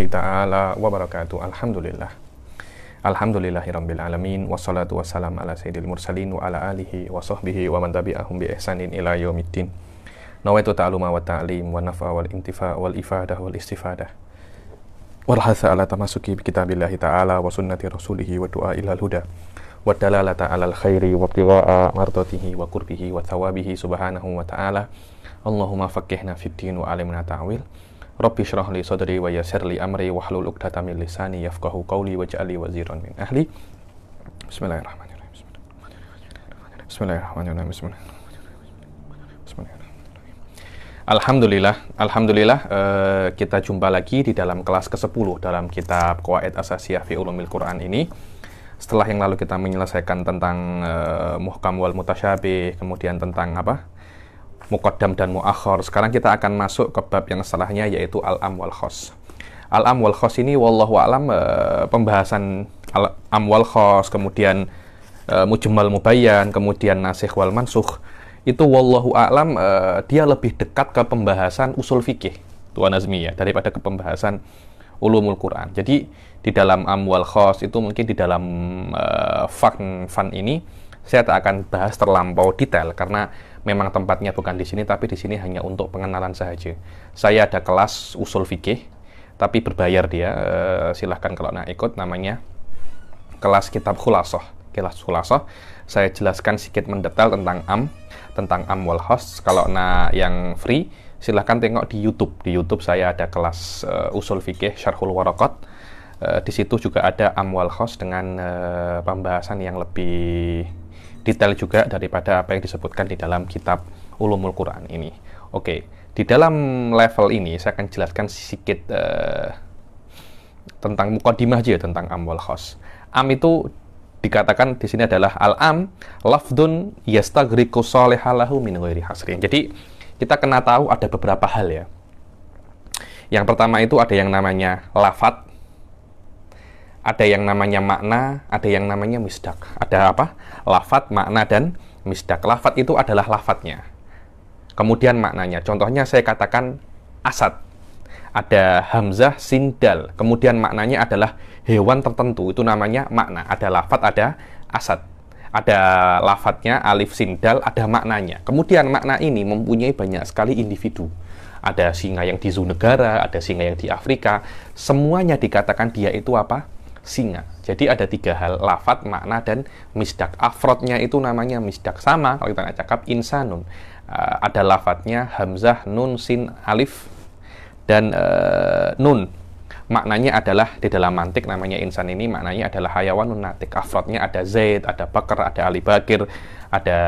Ta'ala wa barakatuh. Alhamdulillah. Alhamdulillahirabbil alamin wassalatu wassalamu ala sayyidil mursalin wa ala alihi wa sahbihi wa man tabi'ahum bi ihsanin ila yaumiddin. Nawaitu ta'aluma wa ta'lim wa nafa wal intifa wal ifadah wal istifadah. Wal hatha ala tamasuki bi kitabillahi ta'ala wa sunnati rasulihi wa du'a ilal huda. Wa dalalata alal khairi wa ibtigha'a mardatihi wa qurbihi wa thawabihi subhanahu wa ta'ala. Allahumma faqihna fid din wa alimna ta'wil. Rabbi shrah li sadri wa yassir li amri wahlul 'uqdatam min lisani yafqahu qawli waj'al li waziran min ahli. Bismillahirrahmanirrahim. Bismillahirrahmanirrahim. Bismillahirrahmanirrahim. Alhamdulillah, kita jumpa lagi di dalam kelas ke-10 dalam kitab Qawaid Asasiyah fi Ulumil Quran ini. Setelah yang lalu kita menyelesaikan tentang muhkam wal mutasyabih, kemudian tentang muqaddam dan muakhar. Sekarang kita akan masuk ke bab yang setelahnya, yaitu al-am wal khos. Al-am wal khos ini wallahu alam, pembahasan al-am wal khos, kemudian mujmal mubayyan, kemudian nasikh wal mansukh. Itu wallahu alam dia lebih dekat ke pembahasan usul fikih Tuan Azmi ya, daripada ke pembahasan ulumul Quran. Jadi di dalam am wal khos itu mungkin di dalam fan ini saya tak akan bahas terlampau detail karena memang tempatnya bukan di sini, tapi di sini hanya untuk pengenalan saja. Saya ada kelas usul fikih, tapi berbayar dia. Silahkan kalau nak ikut, namanya kelas kitab Khulasah. Kelas Khulasah, saya jelaskan sedikit mendetail tentang am wal khos. Kalau nak yang free, silahkan tengok di YouTube. Di YouTube saya ada kelas usul fikih Syarhul Waraqat. Di situ juga ada am wal khos dengan pembahasan yang lebih detail juga daripada apa yang disebutkan di dalam kitab Ulumul Quran ini. Oke, di dalam level ini saya akan jelaskan sedikit tentang muqaddimah aja tentang am wal khos. Am itu dikatakan di sini adalah al-am lafdun yastaghriqu shalihalahu min ghairi hasrin. Jadi kita kena tahu ada beberapa hal ya. Yang pertama itu ada yang namanya lafadz, ada yang namanya makna, ada yang namanya misdak. Ada apa? Lafadz, makna, dan misdak. Lafadz itu adalah lafadznya. Kemudian maknanya. Contohnya saya katakan asad. Ada hamzah, sin, dal. Kemudian maknanya adalah hewan tertentu. Itu namanya makna. Ada lafadz, ada asad. Ada lafadznya, alif, sin, dal, ada maknanya. Kemudian makna ini mempunyai banyak sekali individu. Ada singa yang di zoo negara, ada singa yang di Afrika. Semuanya dikatakan dia itu apa? Singa. Jadi ada 3 hal, lafadz, makna, dan misdak. Afrodnya itu namanya misdak. Sama kalau kita cakap insanun. Ada lafadznya hamzah, nun, sin, alif, dan nun. Maknanya adalah di dalam mantik namanya insan ini maknanya adalah hayawanun natik. Afrodnya ada zaid, ada bakar, ada ali bakir, ada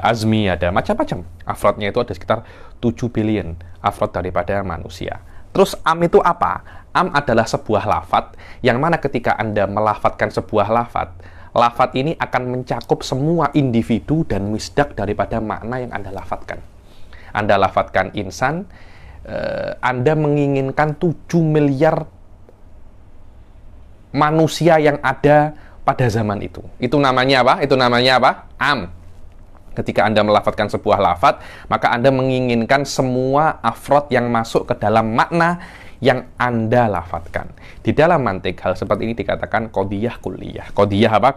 azmi, ada macam-macam. Afrodnya itu ada sekitar 7 billion afrod daripada manusia. Terus am itu apa? Am adalah sebuah lafadz yang mana ketika Anda melafadzkan sebuah lafadz ini akan mencakup semua individu dan misdak daripada makna yang Anda lafadzkan. Anda lafadzkan insan, Anda menginginkan 7 miliar manusia yang ada pada zaman itu. Itu namanya apa? Itu namanya apa? Am. Ketika Anda melafadzkan sebuah lafadz, maka Anda menginginkan semua afrod yang masuk ke dalam makna yang Anda lafadzkan. Di dalam mantik, hal seperti ini dikatakan qadiyah kulliyah. Qadiyah apa?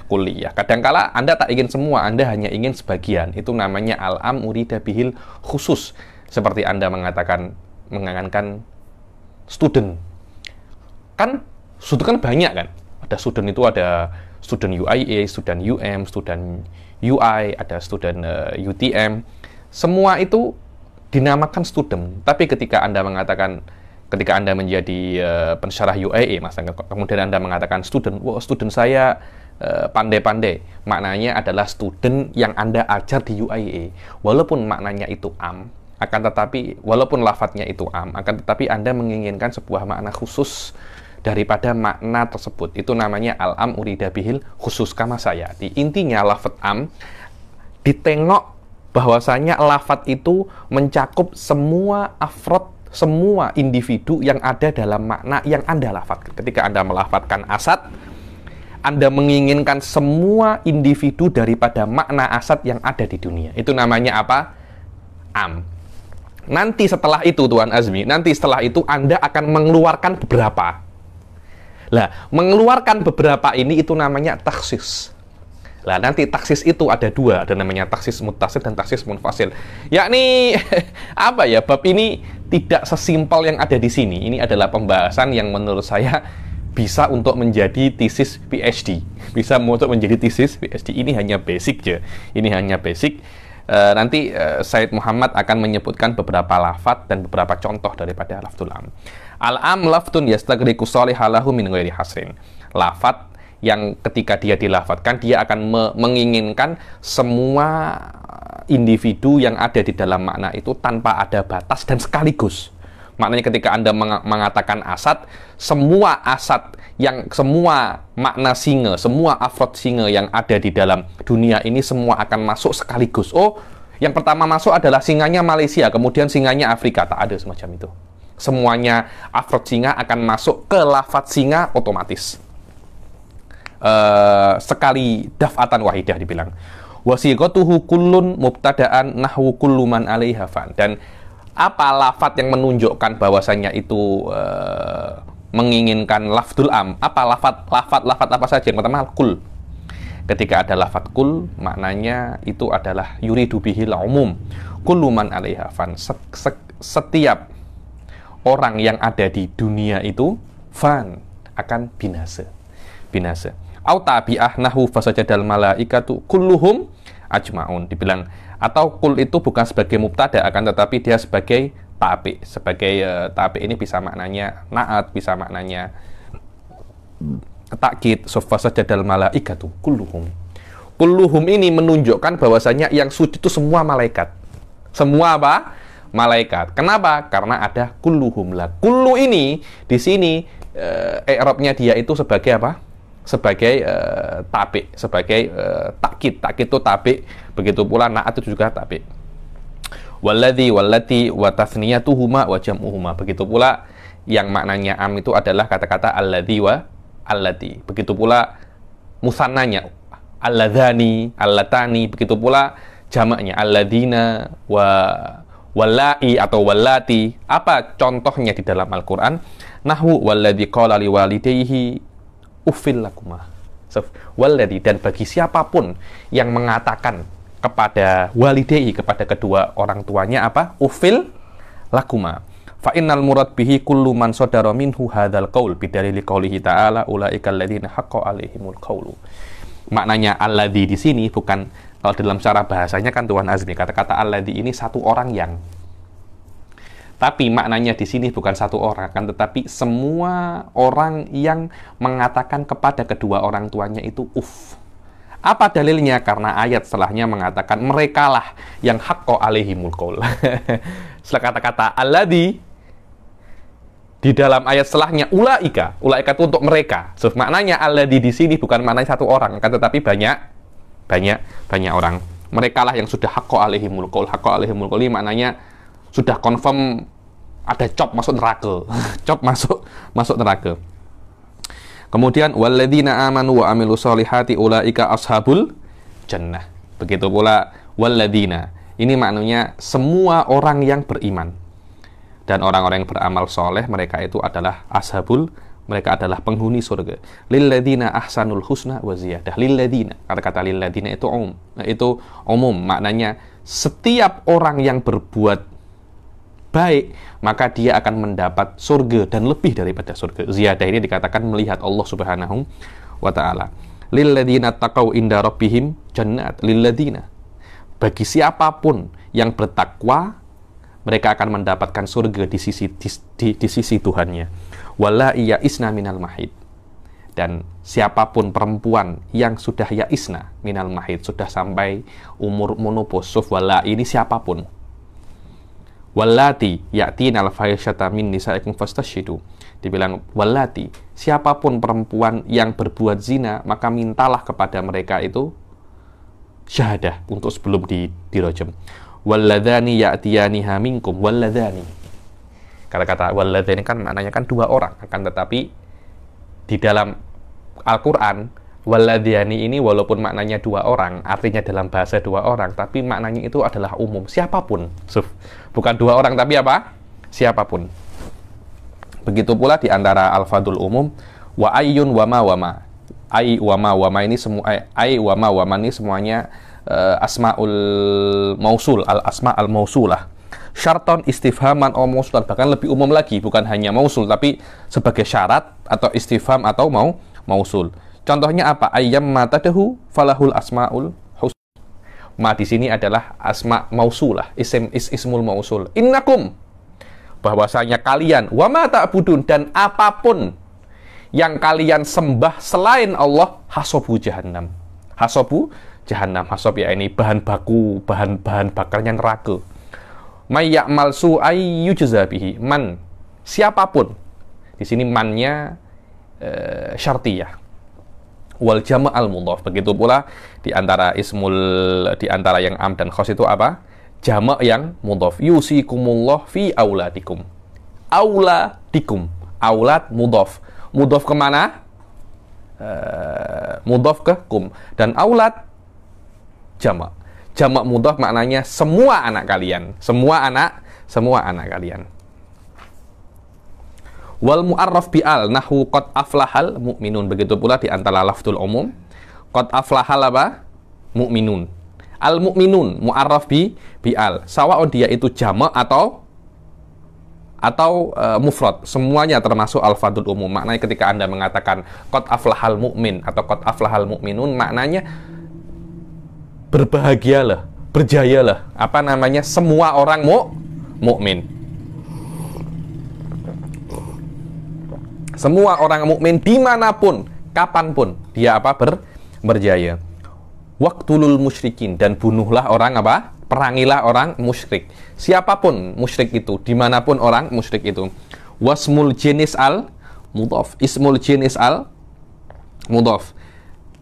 Kulliyah. Kadangkala Anda tak ingin semua, Anda hanya ingin sebagian. Itu namanya al-am urida bihil khusus. Seperti Anda mengangankan student. Kan student kan banyak kan? Ada student itu ada student UIA, student UM, student UI, ada student UTM. Semua itu dinamakan student. Tapi ketika Anda menjadi pensyarah UIA, kemudian Anda mengatakan student, wah student saya pandai-pandai. Maknanya adalah student yang Anda ajar di UIA. Walaupun maknanya itu am, walaupun lafadznya itu am, akan tetapi Anda menginginkan sebuah makna khusus daripada makna tersebut. Itu namanya al-am urida bihil khusus kama saya. Di intinya lafadz am ditengok bahwasanya lafadz itu mencakup semua afrod, semua individu yang ada dalam makna yang Anda lafadzkan. Ketika Anda melafadzkan asad, Anda menginginkan semua individu daripada makna asad yang ada di dunia. Itu namanya apa? Am. Nanti setelah itu Tuan Azmi, nanti setelah itu Anda akan mengeluarkan beberapa. Lah, mengeluarkan beberapa ini itu namanya taksis. Lah, nanti taksis itu ada dua, ada namanya taksis muttasil dan taksis munfasil. Yakni apa ya? Bab ini tidak sesimpel yang ada di sini. Ini adalah pembahasan yang menurut saya bisa untuk menjadi tesis PhD. Bisa untuk menjadi tesis PhD. Ini hanya basic ya. Ini hanya basic. Nanti Said Muhammad akan menyebutkan beberapa lafadz dan beberapa contoh daripada lafdzul am. Al-am lafdun yastagriqu shalihalahu min ghairi hasrin. Lafadz yang ketika dia dilafadzkan, dia akan menginginkan semua individu yang ada di dalam makna itu tanpa ada batas dan sekaligus. Maknanya ketika Anda mengatakan asad, semua asad, semua makna singa, semua afrod singa yang ada di dalam dunia ini semua akan masuk sekaligus. Oh, yang pertama masuk adalah singanya Malaysia, kemudian singanya Afrika. Tak ada semacam itu. Semuanya afrod singa akan masuk ke lafadz singa otomatis. Sekali daf'atan wahidah dibilang. Wasiqatuhu kullun mubtada'an nahwu kullu man 'alaiha fan. Dan apa lafadz yang menunjukkan bahwasannya itu menginginkan lafdzul am? Apa lafadz apa saja? Yang pertama kul. Ketika ada lafadz kul, maknanya itu adalah yuridu bihil umum. Kullu man 'alaiha fan. Setiap orang yang ada di dunia itu fan akan binasa. Binasa. Au tabi'ah nahu fasajadal malaikatu kulluhum ajmaun. Dibilang atau kul itu bukan sebagai mubtada, akan tetapi dia sebagai tabi. Sebagai tabi ini bisa maknanya naat, bisa maknanya takkid. Fasajadal malaikatu kulluhum. Kulluhum ini menunjukkan bahwasanya yang sujud itu semua malaikat. Semua apa? Malaikat. Kenapa? Karena ada kulluhum lah. Kullu ini di sini i'rabnya dia itu sebagai apa? Sebagai tabi, sebagai takkid. Takkid itu tabi, begitu pula na'at itu juga tabi. Walladzi wallati wa tathniyatuhuma wa jam'uhuma. Begitu pula yang maknanya am itu adalah kata-kata alladzi wa allati. Begitu pula musannanya alladzani, allatani. Begitu pula jamaknya alladzina wa wallai atau wallati. Apa contohnya di dalam Al-Qur'an? Nahwu walladzi qala liwalidayhi uffil lakumah. Walladzi, dan bagi siapapun yang mengatakan kepada walidayhi, kepada kedua orang tuanya apa? Uffil lakuma. Fa innal murad bihi kullu man sadara minhu hadzal qaul bidalili qoulihi ta'ala ulaika alladzina haqqa 'alaihimul qaulu. Maknanya alladzi di sini bukan, kalau dalam cara bahasanya kan Tuan Azmi, kata-kata alladzi ini satu orang yang. Tapi maknanya di sini bukan satu orang, kan, tetapi semua orang yang mengatakan kepada kedua orang tuanya itu uff. Apa dalilnya? Karena ayat setelahnya mengatakan merekalah yang haqqo alaihimul qaul. Setelah kata-kata alladzi di dalam ayat setelahnya ulaika. Ulaika itu untuk mereka. So, maknanya alladzi di sini bukan maknanya satu orang, kan, tetapi banyak orang. Merekalah yang sudah haqqo alaihimul qaul. Haqqo alaihimul qaul maknanya sudah confirm ada cop masuk neraka. Cop masuk neraka. Kemudian walladzina amanu wa amilus solihati ulaika ashabul jannah. Begitu pula walladzina. Ini maknanya semua orang yang beriman. Dan orang-orang yang beramal soleh, mereka itu adalah ashabul, mereka adalah penghuni surga. Lilladzina ahsanul husna wa ziyadah. Lilladzina. Kata-kata lilladzina itu umum. Maknanya setiap orang yang berbuat baik, maka dia akan mendapat surga dan lebih daripada surga. Ziyadah ini dikatakan melihat Allah Subhanahu wa ta'ala. Lilladzina taqaw inda rabbihim jannat. Lilladzina. Bagi siapapun yang bertakwa, mereka akan mendapatkan surga di sisi Tuhannya. Wala iya isna minal mahid. Dan siapapun perempuan yang sudah ya isna minal mahid, sudah sampai umur menopause, wala ini siapapun. Wallati ya'tinal fahisyata min nisaikum fastashidu. Dibilang wallati, siapapun perempuan yang berbuat zina, maka mintalah kepada mereka itu syahadah untuk sebelum dirajam. Walladzani ya'tiyaniha minkum. Walladzani. Kata-kata walladzani kan maknanya kan dua orang, akan tetapi di dalam Al-Qur'an Waladhiani ini walaupun maknanya dua orang, artinya dalam bahasa dua orang, tapi maknanya itu adalah umum, siapapun. Bukan dua orang, tapi apa? Siapapun. Begitu pula di antara alfadul umum, wa ayyun wama wama. Ai wama wama ini semua, ai wama wama ini semuanya asmaul mausul, al asma al mausulah. Syarton istifhaman o mausulan, bahkan lebih umum lagi, bukan hanya mausul tapi sebagai syarat atau istifham atau mausul. Contohnya apa? Ayyam matadahu falahul asmaul husna. Ma di sini adalah asma mausulah, ismul mausul. Innakum, bahwasanya kalian, wa ma ta'budun, dan apapun yang kalian sembah selain Allah, hasobu jahannam. Hasobu jahannam. Hasob ya ini bahan baku, bahan bakarnya neraka. May ya'mal su'ay yujza bihi. Man, siapapun. Di sini mannya syartiyah. Wal jama' al mudhaf. Begitu pula di antara yang am dan khos itu apa? Jama' yang mudhaf. Yusikumullah fi auladikum. Auladikum. Aulad mudhaf. Mudhaf kemana? Mudhaf ke kum. Dan aulad jama'. Jama' mudhaf maknanya semua anak kalian. Semua anak kalian. Wal mu'arraf bi'al nahwu qad aflahal mu'minun. Begitu pula di antara lafzul umum, qad aflahal apa? Mu'minun. Al mu'minun mu'arraf bi'al. Sawa'un dia itu jama' atau mufrad, semuanya termasuk alfadul umum. Maknanya ketika Anda mengatakan qad aflahal mu'min atau qad aflahal mu'minun, maknanya berbahagialah, berjayalah. Apa namanya? Semua orang mukmin. Semua orang mukmin dimanapun, kapanpun dia apa? Berjaya. Waqtulul musyrikin, dan bunuhlah orang apa? Perangilah orang musyrik. Siapapun musyrik itu, dimanapun orang musyrik itu. Wasmul jenis al mudhaf. Ismul jenis al mudhaf.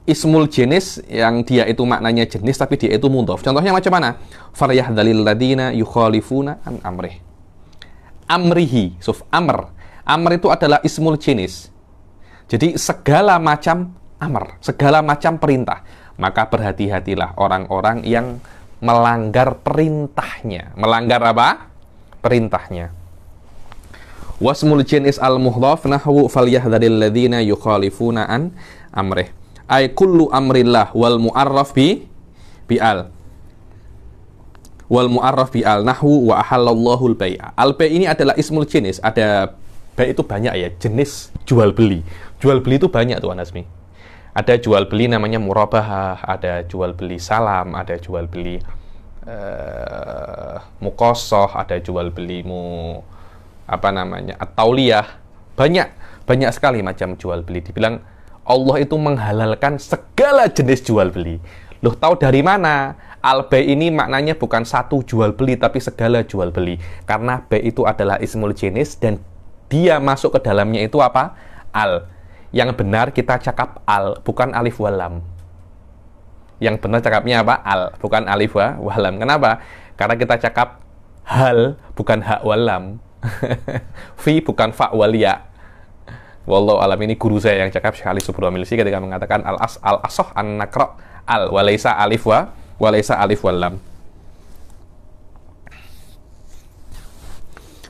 Ismul jenis yang dia itu maknanya jenis tapi dia itu mudhaf. Contohnya macam mana? Faryahdhalil ladina yukhalifuna an amrih. Amrihi, amr. Amr itu adalah ismul jenis. Jadi segala macam amr, segala macam perintah. Maka berhati-hatilah orang-orang yang melanggar perintahnya. Melanggar apa? Perintahnya. Wasmul jenis al-muhdhaf nahwu falyahdharil ladzina yukhalifuna an amrih. Ay kullu amrillah wal mu'arraf bi'al. Wal mu'arraf bi'al nahwu wa ahallallahu al-bai'a. Al-bai' ini adalah ismul jenis. Ada bai' itu banyak ya, jenis jual beli. Jual beli itu banyak tuh Anasmi. Ada jual beli namanya murabahah, ada jual beli salam, ada jual beli muqassah, ada jual beli at-tauliyah. Banyak sekali macam jual beli. Dibilang Allah itu menghalalkan segala jenis jual beli. Loh, tahu dari mana? Al-bai' ini maknanya bukan satu jual beli tapi segala jual beli. Karena bai' itu adalah ismul jenis dan dia masuk ke dalamnya itu apa? Al. Yang benar kita cakap al, bukan alif walam. Yang benar cakapnya apa? Al, bukan alif walam. Kenapa? Karena kita cakap hal, bukan hak walam. Fi, bukan fa wal ya. Wallahu alam, ini guru saya yang cakap, Syekh Ali Subramilsi, ketika mengatakan al-asoh an-nakro al, walaysa alif walam.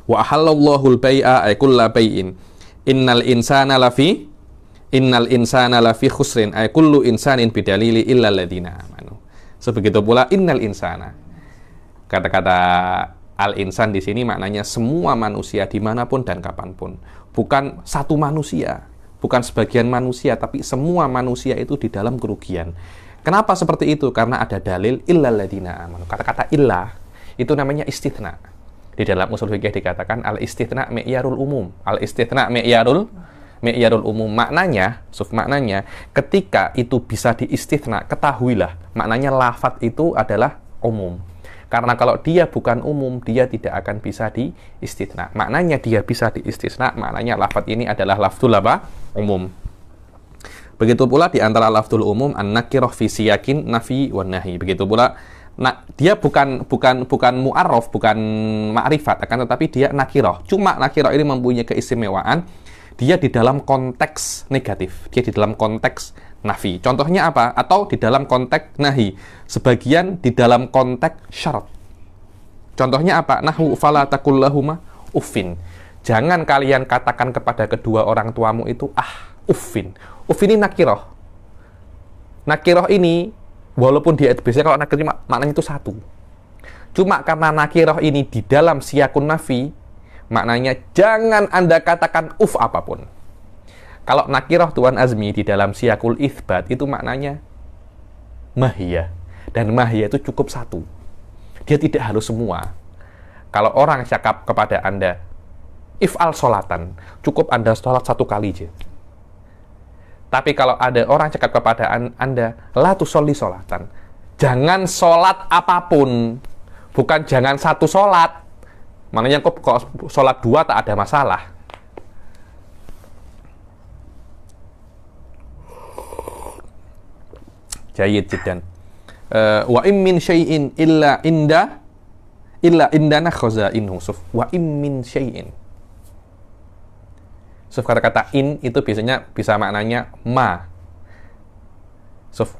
Wa ahallallahu al-bai'a ay kulla bai'in. Innal insana lafi khusrin ay kullu insanin bidalili illa alladhina amanu. Sebegitu pula innal insana. Kata-kata al-insan di sini maknanya semua manusia dimanapun dan kapanpun. Bukan satu manusia, bukan sebagian manusia, tapi semua manusia itu di dalam kerugian. Kenapa seperti itu? Karena ada dalil illa alladhina amanu. Kata-kata illa itu namanya istitsna. Di dalam usul fikih dikatakan al-istitsna mi'yarul umum. Al-istitsna mi'yarul umum. Maknanya ketika itu bisa diistitsna, ketahuilah maknanya lafadz itu adalah umum. Karena kalau dia bukan umum, dia tidak akan bisa diistitsna. Maknanya dia bisa diistitsna, maknanya lafadz ini adalah lafdzul apa? Umum. Begitu pula di antara lafdzul umum an-nakirah fi siyakin nafi wan nahi. Begitu pula dia bukan mu'arraf, bukan ma'rifat, akan tetapi dia nakirah. Cuma nakirah ini mempunyai keistimewaan dia di dalam konteks negatif, dia di dalam konteks nafi. Contohnya apa? Atau di dalam konteks nahi. Sebagian di dalam konteks syarat. Contohnya apa? Nahu fala taqul lahuma uffin. Jangan kalian katakan kepada kedua orang tuamu itu uffin. Uffin ini nakiroh. Nakiroh ini walaupun dia biasanya kalau nakiroh maknanya itu satu. Cuma karena nakiroh ini di dalam siyakun nafi, maknanya jangan Anda katakan apapun. Kalau nakiroh Tuan Azmi di dalam siyakul itsbat itu maknanya mahiyah. Dan mahiyah itu cukup satu. Dia tidak harus semua. Kalau orang cakap kepada Anda, if'al sholatan, cukup Anda sholat satu kali aja. Tapi kalau ada orang cakap kepada Anda, la tusolli sholatan, jangan sholat apapun. Bukan jangan satu sholat. Maknanya kok sholat dua tak ada masalah. Jayyid jiddan. Wa im min syai'in illa indana khaza'inhu. Wa im min syai'in. Kata-kata in itu biasanya bisa maknanya ma.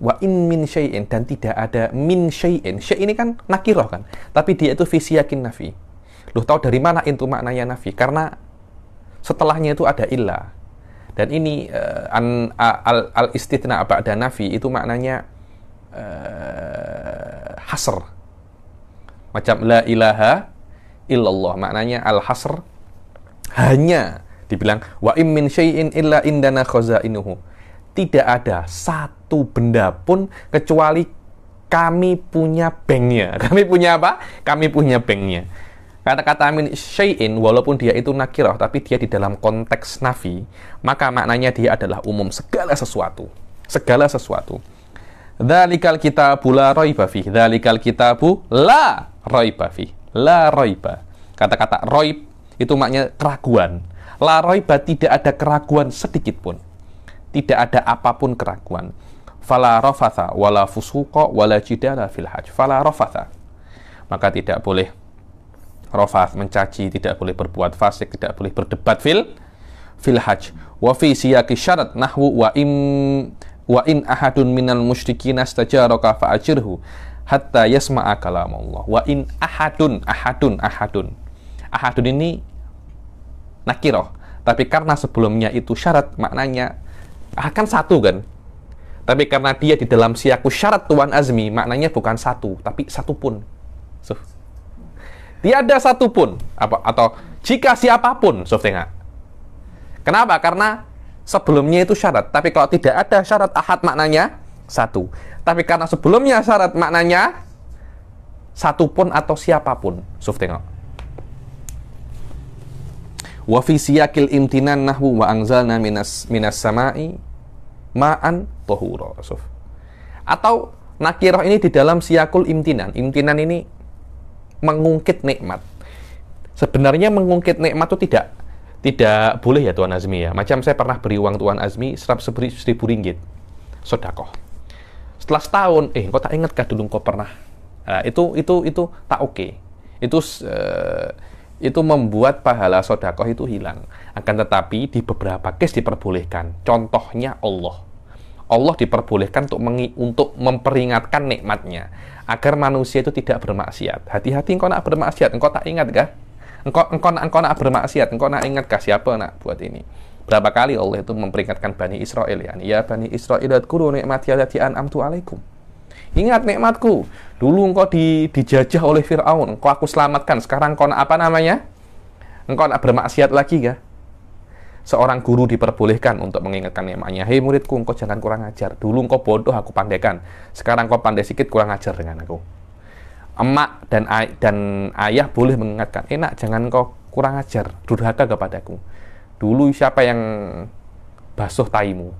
Wa in min syai'in, dan tidak ada min syai'in. Syai' ini kan nakiroh kan, tapi dia itu fi siyakin nafi. Lu tahu dari mana itu maknanya nafi? Karena setelahnya itu ada illa. Dan ini al-istithna ba'da nafi itu maknanya hasr. Macam la ilaha illallah, maknanya al-hasr, hanya dibilang wa im min syai'in illa indana khaza'inuhu. Tidak ada satu benda pun kecuali kami punya banknya. Kami punya apa? Kami punya banknya. Kata-kata min syai'in, walaupun dia itu nakirah, tapi dia di dalam konteks nafi, maka maknanya dia adalah umum, segala sesuatu. Segala sesuatu. Dzalikal kitabu la raiba fi. Dzalikal kitabu la raiba fi. La raiba. Kata-kata raib itu maknanya keraguan. La raiba, tidak ada keraguan sedikit pun. Tidak ada apapun keraguan. Fala rafatha wala fusuqa wala jidala fil hajj. Fala rafatha. Maka tidak boleh rafath, mencaci, tidak boleh berbuat fasik, tidak boleh berdebat fil hajj. Wa fi siyaqi syarat nahwu wa in ahadun minal musyrikin astajaraka fa'ajirhu hatta yasma'a kalam Allah. Wa in ahadun ini nakiroh, tapi karena sebelumnya itu syarat, maknanya akan satu kan. Tapi karena dia di dalam siyaku syarat Tuan Azmi, maknanya bukan satu, tapi satu pun. Tiada satu pun, atau jika siapapun, tengok. Kenapa? Karena sebelumnya itu syarat. Tapi kalau tidak ada syarat ahad, maknanya satu. Tapi karena sebelumnya syarat, maknanya satu pun atau siapapun. Tengok. Wa fi siyakil imtinan nahwu wa anzalna minas sama'i ma'an tahura. Atau nakirah ini di dalam siyakul imtinan. Imtinan ini mengungkit nikmat. Sebenarnya mengungkit nikmat itu tidak boleh ya Tuan Azmi ya. Macam saya pernah beri uang Tuan Azmi 1.000 ringgit sedekah. Setelah setahun, kok tak ingat kah dulu kau pernah? Itu tak oke. Itu membuat pahala sedekah itu hilang. Akan tetapi di beberapa case diperbolehkan. Contohnya Allah diperbolehkan untuk memperingatkan nikmatnya, agar manusia itu tidak bermaksiat. Hati-hati engkau nak bermaksiat, engkau tak ingat kah? Engkau nak bermaksiat, engkau nak ingat kah siapa nak buat ini? Berapa kali Allah itu memperingatkan Bani Israel, ya Bani Israel adkuru ni'mati allati an'amtu alaikum. Ingat nikmatku. Dulu engkau dijajah oleh Fir'aun, engkau aku selamatkan. Sekarang engkau nak apa namanya? Engkau nak bermaksiat lagi kah? Seorang guru diperbolehkan untuk mengingatkan nikmatnya. Hei muridku, engkau jangan kurang ajar. Dulu engkau bodoh, aku pandaikan. Sekarang engkau pandai sikit, kurang ajar dengan aku. Emak dan ayah boleh mengingatkan. Nak, jangan engkau kurang ajar, durhaka kepadaku. Dulu siapa yang basuh taimu?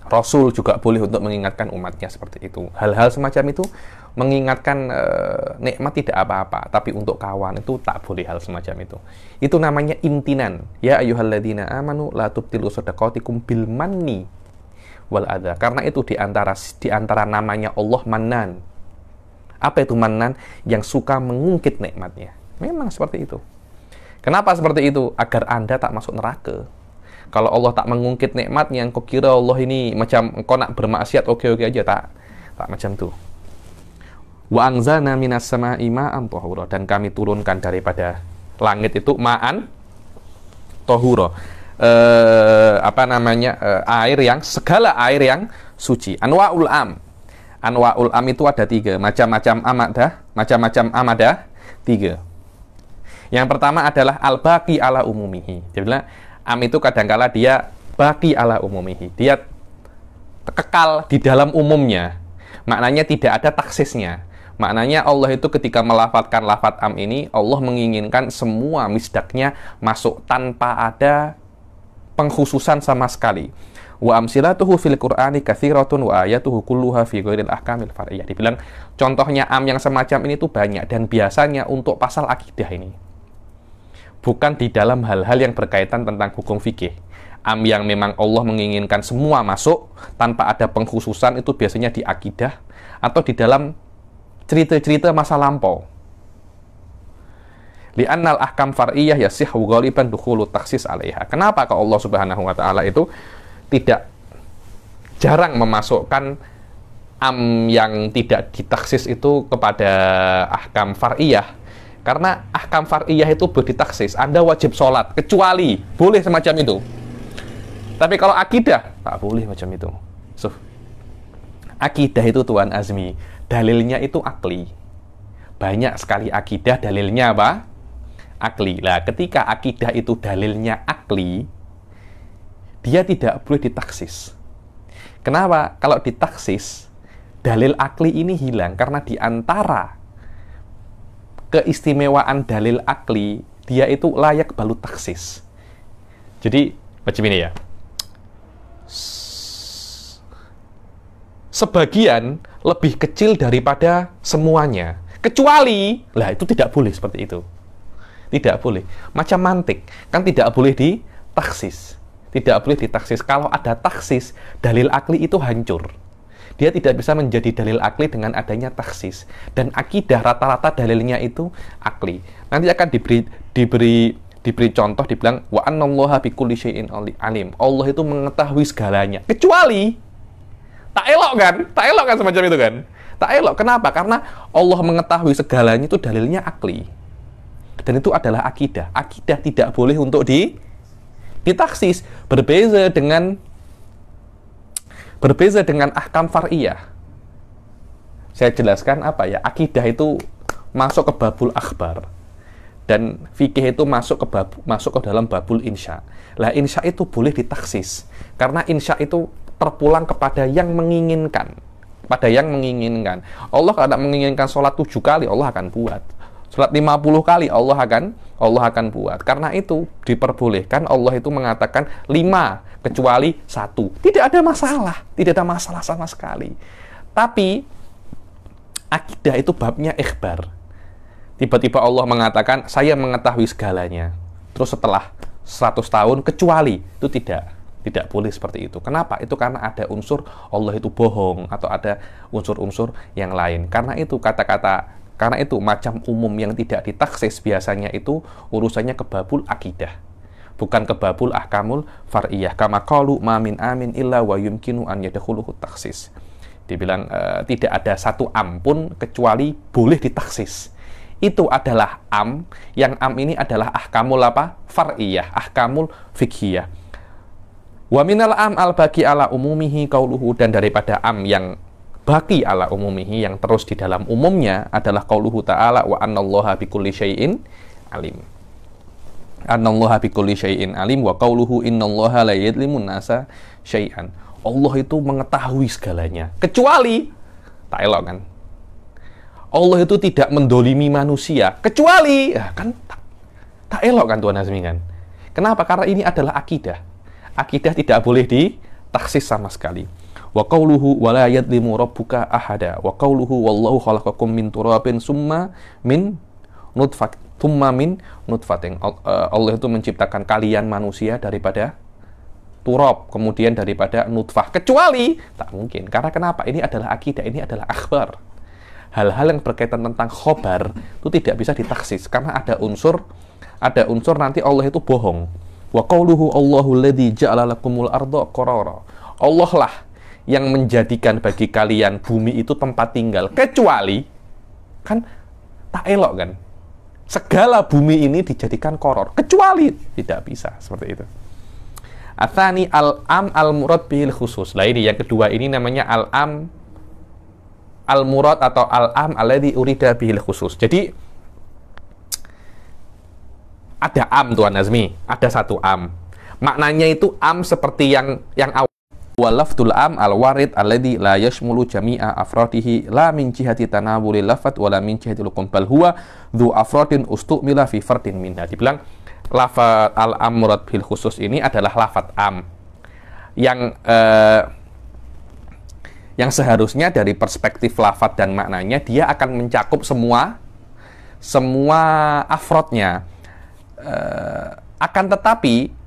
Rasul juga boleh untuk mengingatkan umatnya seperti itu. Hal-hal semacam itu mengingatkan nikmat tidak apa-apa, tapi untuk kawan itu tak boleh hal semacam itu. Itu namanya imtinan. Ya ayyuhalladzina amanu la tubtilu shadaqatikum bil manni wal adza. Karena itu di antara namanya Allah Mannan. Apa itu Mannan? Yang suka mengungkit nikmatnya. Memang seperti itu. Kenapa seperti itu? Agar Anda tak masuk neraka. Kalau Allah tak mengungkit nikmatnya, engkau kira Allah ini macam engkau nak bermaksiat oke-oke aja, tak macam tuh. Wa anzalna minas sama'i ma'an tahura, dan kami turunkan daripada langit itu ma'an tahura. Air yang segala air yang suci. Anwa'ul am. Anwa'ul am itu ada 3, macam-macam amadah 3. Yang pertama adalah al-baqi ala umumihi. Dia bilang am itu kadangkala dia baqi ala umumihi. Dia kekal di dalam umumnya. Maknanya tidak ada taksisnya. Maknanya Allah itu ketika melafadzkan lafadz am ini, Allah menginginkan semua misdaknya masuk tanpa ada pengkhususan sama sekali. Wa amsilatuhu fil Qur'ani katsiratun wa ayatuhu kulluha fi ghairil ahkamil far'iyah. Dibilang contohnya am yang semacam ini tuh banyak dan biasanya untuk pasal akidah ini. Bukan di dalam hal-hal yang berkaitan tentang hukum fikih. Am yang memang Allah menginginkan semua masuk tanpa ada pengkhususan itu biasanya di akidah atau di dalam cerita-cerita masa lampau. Li'annal ahkam far'iyah yasihhu ghaliban dukhulu taksis 'alaiha. Kenapa kalau Allah Subhanahu wa taala itu tidak jarang memasukkan am yang tidak ditaksis itu kepada ahkam far'iyah? Karena ahkam far'iyah itu boleh ditaksis. Anda wajib sholat, kecuali boleh semacam itu. Tapi kalau akidah, tak boleh macam itu. So, akidah itu Tuan Azmi, dalilnya itu akli. Banyak sekali akidah dalilnya apa? Akli. Lah, ketika akidah itu dalilnya akli, dia tidak boleh ditaksis. Kenapa? Kalau ditaksis, dalil akli ini hilang. Karena di antara keistimewaan dalil akli, dia itu layak balut taksis. Jadi, macam ini ya. Sebagian lebih kecil daripada semuanya. Kecuali, lah itu tidak boleh seperti itu. Tidak boleh. Macam mantik, kan tidak boleh ditaksis. Tidak boleh ditaksis. Kalau ada taksis, dalil akli itu hancur. Dia tidak bisa menjadi dalil akli dengan adanya taksis. Dan akidah rata-rata dalilnya itu akli. Nanti akan diberi contoh, dibilang wa annallaha bikulli syai'in alim. Allah itu mengetahui segalanya. Kecuali tak elok kan? Tak elok kan semacam itu kan? Tak elok. Kenapa? Karena Allah mengetahui segalanya itu dalilnya akli. Dan itu adalah akidah. Akidah tidak boleh untuk ditaksis. Berbeza dengan ahkam far'iyah. Saya jelaskan apa ya? Akidah itu masuk ke babul akhbar. Dan fikih itu masuk ke dalam babul insya. Lah insya itu boleh ditaksis. Karena insya itu terpulang kepada yang menginginkan. Pada yang menginginkan. Allah kalau menginginkan sholat 7 kali, Allah akan buat. Sholat 50 kali, Allah akan buat. Karena itu diperbolehkan, Allah itu mengatakan 5 kecuali 1. Tidak ada masalah. Tidak ada masalah sama sekali. Tapi akidah itu babnya ikhbar. Tiba-tiba Allah mengatakan, saya mengetahui segalanya. Terus setelah 100 tahun, kecuali, itu tidak boleh seperti itu. Kenapa? Itu karena ada unsur Allah itu bohong, atau ada unsur-unsur yang lain. Karena itu macam umum yang tidak ditaksis biasanya itu urusannya ke babul akidah. Bukan ke babul ahkamul far'iyah. Kama qalu ma min amin illa wa yumkinu an yadkhuluhu taksis. Dibilang tidak ada satu am pun kecuali boleh ditaksis. Itu adalah am, yang am ini adalah ahkamul apa? Far'iyah, ahkamul fikhiyah. Wa minal am al-baqi ala umumihi qauluhu, dan daripada am yang baqi ala umumihi, yang terus di dalam umumnya, adalah qauluhu ta'ala wa annallaha bikulli syai'in alim. Annallaha bikulli syai'in alim wa qauluhu innallaha la yadlimun nasa syai'an. Allah itu mengetahui segalanya, kecuali tak elok kan? Allah itu tidak mendolimi manusia, kecuali kan tak elok kan Tuan Azmi kan? Kenapa? Karena ini adalah akidah. Akidah tidak boleh ditaksis sama sekali. Wa qauluhu wa la yadlimu rabbuka ahada. Wa qauluhu wallahu khalaqakum min turabin summa min nutfatin. Allah itu menciptakan kalian manusia daripada turab, kemudian daripada nutfah. Kecuali tak mungkin. Karena kenapa? Ini adalah akidah, ini adalah akhbar. Hal-hal yang berkaitan tentang khobar itu tidak bisa ditaksis karena ada unsur ada unsur nanti Allah itu bohong. Wa qauluhu Allahu alladzi ja'ala lakumul arda qarara. Allah lah yang menjadikan bagi kalian bumi itu tempat tinggal, kecuali kan tak elok kan. Segala bumi ini dijadikan koror, kecuali tidak bisa seperti itu. Atsani al-am al-murad bihil khusus. Lah ini yang kedua, ini namanya al-am al-murad atau al-am alladzi urida bihil khusus. Jadi ada am Tuan Nazmi, ada satu am. Maknanya itu am seperti yang awal. Walafdul am al-warid alladzi la yashmulu jami'a afradihi la min jihati tanawuli lafat wala min jihati lukum bal huwa dzu afradin ustumila fi fardin minha. Dibilang lafat al-am murad bil khusus ini adalah lafat am yang seharusnya dari perspektif lafat dan maknanya dia akan mencakup semua afrodnya. Akan tetapi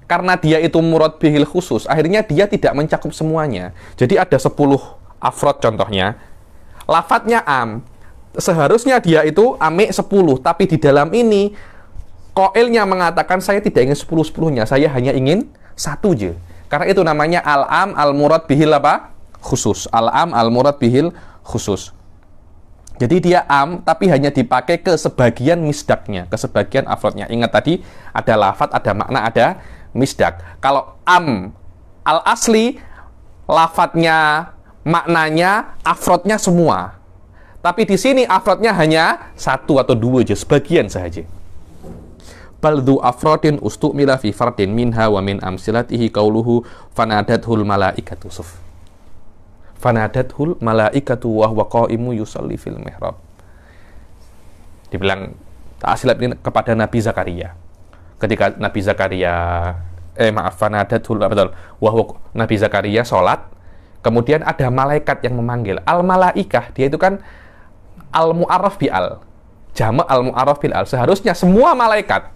karena dia itu murad bihil khusus, akhirnya dia tidak mencakup semuanya. Jadi ada 10 afrod contohnya, lafadznya am, seharusnya dia itu ame 10, tapi di dalam ini qailnya mengatakan saya tidak ingin 10-10-nya, saya hanya ingin satu aja. Karena itu namanya al-am al-murad bihil apa? Khusus. Al-am al-murad bihil khusus. Jadi dia am, tapi hanya dipakai ke sebagian misdaknya, ke sebagian afrodnya. Ingat tadi, ada lafadz, ada makna, ada misdak. Kalau am al-asli, lafadznya, maknanya, afrodnya semua. Tapi di sini afrodnya hanya satu atau dua aja, sebagian saja. Baldhu afrodin ustumila fi fardin minha wa min amsilatihi qauluhu fanadathul malaikatu suf. Fanadathul malaikatu wa huwa qaimu yusalli fil mihrab. Dibilang ta'asilat ini kepada Nabi Zakaria. Ketika Nabi Zakaria fanadathul betul. Nabi Zakaria salat, kemudian ada malaikat yang memanggil. Al malaikah, dia itu kan al mu'arraf bi al. Jamak al mu'arraf bil al. Seharusnya semua malaikat.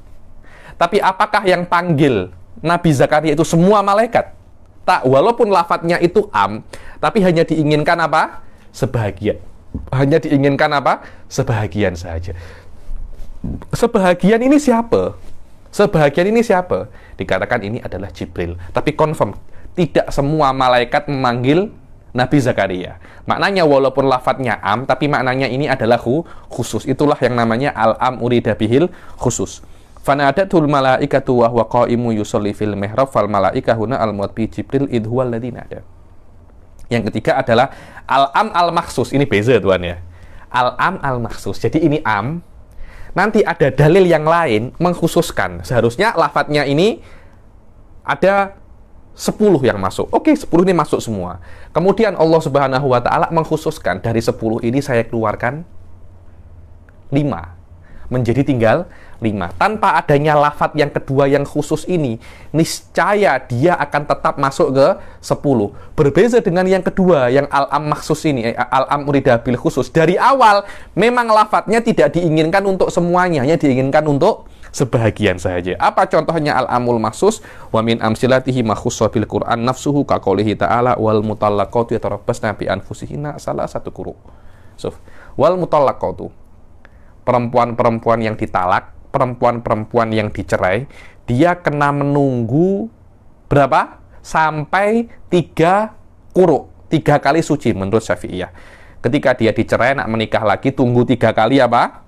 Tapi apakah yang panggil Nabi Zakaria itu semua malaikat? Tak, walaupun lafadznya itu am, tapi hanya diinginkan apa? Sebahagian. Hanya diinginkan apa? Sebahagian saja. Sebahagian ini siapa? Sebahagian ini siapa? Dikatakan ini adalah Jibril. Tapi confirm, tidak semua malaikat memanggil Nabi Zakaria. Maknanya walaupun lafadznya am, tapi maknanya ini adalah khusus. Itulah yang namanya al-am urida bihil khusus. Fanadatul malaikatu wa huwa qaimu yusalli fil mihrab fal malaikah huna al-murad bi Jibril id huwa alladzi nada. Yang ketiga adalah al-am al-makhsus. Ini beza Tuan ya. Al-am al-makhsus. Jadi ini am, nanti ada dalil yang lain mengkhususkan. Seharusnya lafadznya ini ada 10 yang masuk. Oke, 10 ini masuk semua. Kemudian Allah Subhanahu wa taala mengkhususkan dari 10 ini saya keluarkan 5. Menjadi tinggal 5. Tanpa adanya lafadz yang kedua yang khusus ini, niscaya dia akan tetap masuk ke 10. Berbeza dengan yang kedua, yang al-am maksus ini, al-am urida bil khusus. Dari awal, memang lafadznya tidak diinginkan untuk semuanya, hanya diinginkan untuk sebahagian saja. Apa contohnya al-amul maksus? Wa min amsilatihi ma khussa bil Qur'an nafsuhu ka qoulihi ta'ala wal mutallaqatu yatarabbasna bi anfusihinna salah satu quru'. Wal mutallaqatu, perempuan-perempuan yang ditalak, perempuan-perempuan yang dicerai, dia kena menunggu berapa? Sampai 3 quru', 3 kali suci menurut Syafi'iyah. Ketika dia dicerai, nak menikah lagi, tunggu 3 kali apa?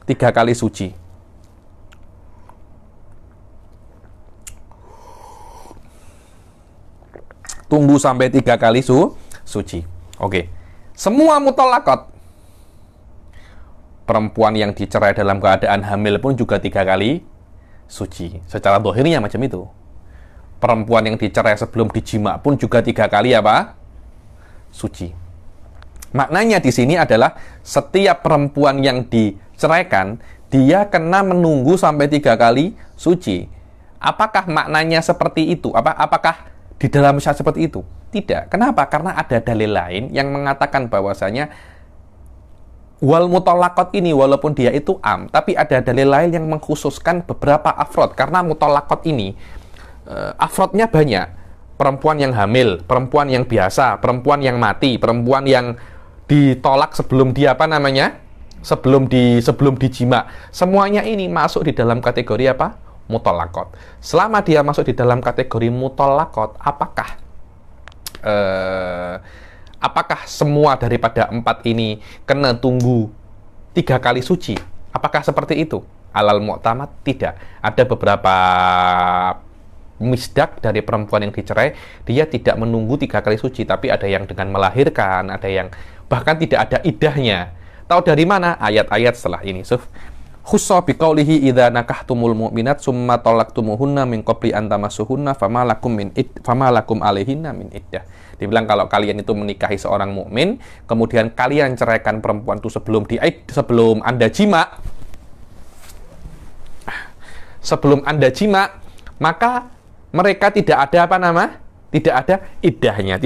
3 kali suci. Tunggu sampai 3 kali suci. Oke. Semua mutallaqat, perempuan yang dicerai dalam keadaan hamil pun juga 3 kali suci. Secara dohirnya macam itu. Perempuan yang dicerai sebelum dijima pun juga 3 kali apa? Suci. Maknanya di sini adalah setiap perempuan yang diceraikan, dia kena menunggu sampai 3 kali suci. Apakah maknanya seperti itu? Apakah di dalam syariat seperti itu? Tidak. Kenapa? Karena ada dalil lain yang mengatakan bahwasanya wal mutallaqat ini walaupun dia itu am, tapi ada dalil lain yang mengkhususkan beberapa afrod. Karena mutallaqat ini afrodnya banyak. Perempuan yang hamil, perempuan yang biasa, perempuan yang mati, perempuan yang ditolak sebelum dia sebelum dijima. Semuanya ini masuk di dalam kategori apa? Mutolakot. Selama dia masuk di dalam kategori mutolakot, apakah semua daripada 4 ini kena tunggu 3 kali suci? Apakah seperti itu? Alal mu'tamad tidak. Ada beberapa misdak dari perempuan yang dicerai, dia tidak menunggu 3 kali suci, tapi ada yang dengan melahirkan, ada yang bahkan tidak ada idahnya. Tahu dari mana? Ayat-ayat setelah ini. Khussa biqaulihi idza nakahtumul mu'minat summa talaqtumuhunna min qabli an tamassuhunna famalakum alaihinna min iddah. Dibilang kalau kalian itu menikahi seorang mukmin, kemudian kalian ceraikan perempuan itu sebelum Anda jima, maka mereka tidak ada tidak ada iddahnya.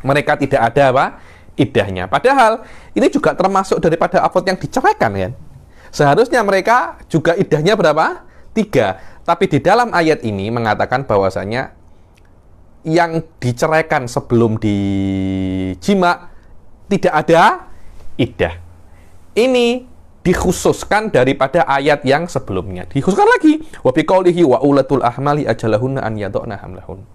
Mereka tidak ada iddahnya. Padahal ini juga termasuk daripada afod yang diceraikan kan. Seharusnya mereka juga iddahnya berapa? 3. Tapi di dalam ayat ini mengatakan bahwasanya yang diceraikan sebelum dijima tidak ada iddah. Ini dikhususkan daripada ayat yang sebelumnya. Dikhususkan lagi. Wa biqaulihi wa ulatul ahmali ajalahunna an yad'na hamlahun.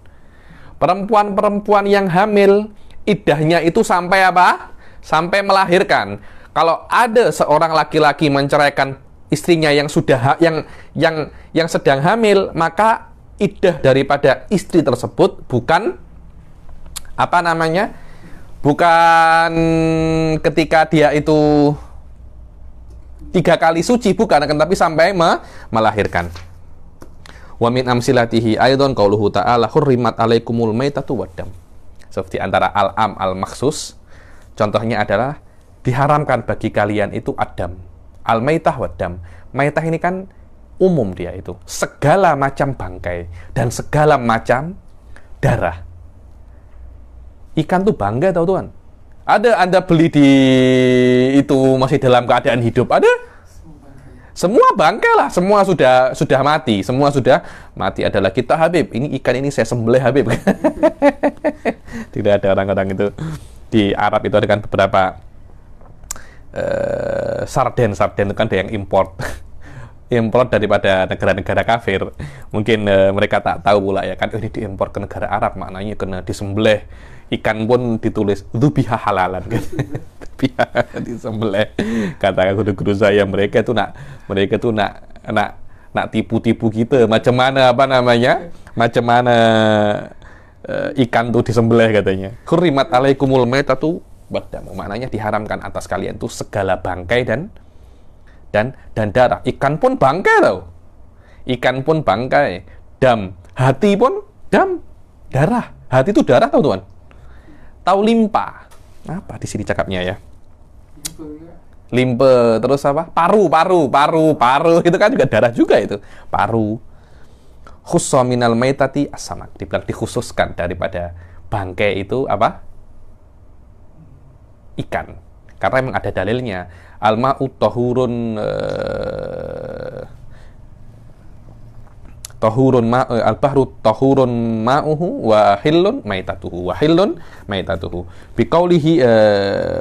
Perempuan-perempuan yang hamil, iddahnya itu sampai apa? Sampai melahirkan. Kalau ada seorang laki-laki menceraikan istrinya yang sedang hamil, maka iddah daripada istri tersebut bukan bukan ketika dia itu 3 kali suci, bukan, akan tapi sampai melahirkan. Wa min amsilatihi aidan qauluhu ta'ala hurrimat alaikumul maitatu waddam. Seperti antara al-am al-maksus, contohnya adalah diharamkan bagi kalian itu adam, al-maitah waddam. Maitah ini kan umum, dia itu segala macam bangkai dan segala macam darah. Ikan tuh bangkai, tahu tuan? Ada Anda beli di itu masih dalam keadaan hidup, ada? Semua bangkai lah, semua sudah mati, semua sudah mati. Adalah kita Habib, ini ikan ini saya sembelih Habib. Tidak ada orang-orang itu di Arab itu ada kan beberapa sarden itu kan ada yang import daripada negara-negara kafir. Mungkin mereka tak tahu pula ya kan, ini diimpor ke negara Arab, maknanya kena disembelih. Ikan pun ditulis dzubiha halalan kan. Disembelih. Kata guru-guru saya, mereka itu nak tipu-tipu kita. Macam mana ikan tuh disembelih katanya. Hurrimat alaikumul maitatu waddam. Maknanya diharamkan atas kalian tuh segala bangkai dan darah. Ikan pun bangkai tau. Ikan pun bangkai. Dam. Hati pun dam. Darah. Hati itu darah tau tuan. Tahu limpa. Apa di sini cakapnya ya? Limpe, terus apa? Paru. Itu kan juga darah juga itu. Paru. Khussa minal maitati as-samak. Dibilang dikhususkan daripada bangkai itu apa? Ikan. Karena memang ada dalilnya. Al-ma'u tahurun al-bahru tahurun ma'uhu wa hillun maitatuhu biqaulihi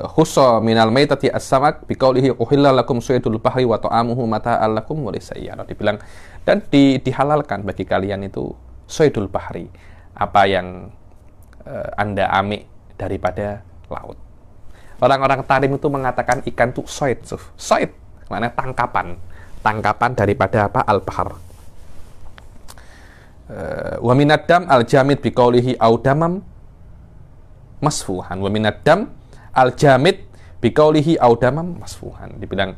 khussa minal maitati as-samak biqaulihi uhilla lakum suydul bahri wa ta'amuhu mata'al lakum wa lisayyarah. Dibilang dan dihalalkan bagi kalian itu suydul bahri, apa yang Anda ambil daripada laut. Orang-orang Tarim itu mengatakan ikan itu soid, maknanya tangkapan daripada apa? Al-bahar. Wa minad-dam al-jamid biqaulihi audamam masfuhan. Wa minad-dam al-jamid biqaulihi audamam masfuhan. Dibilang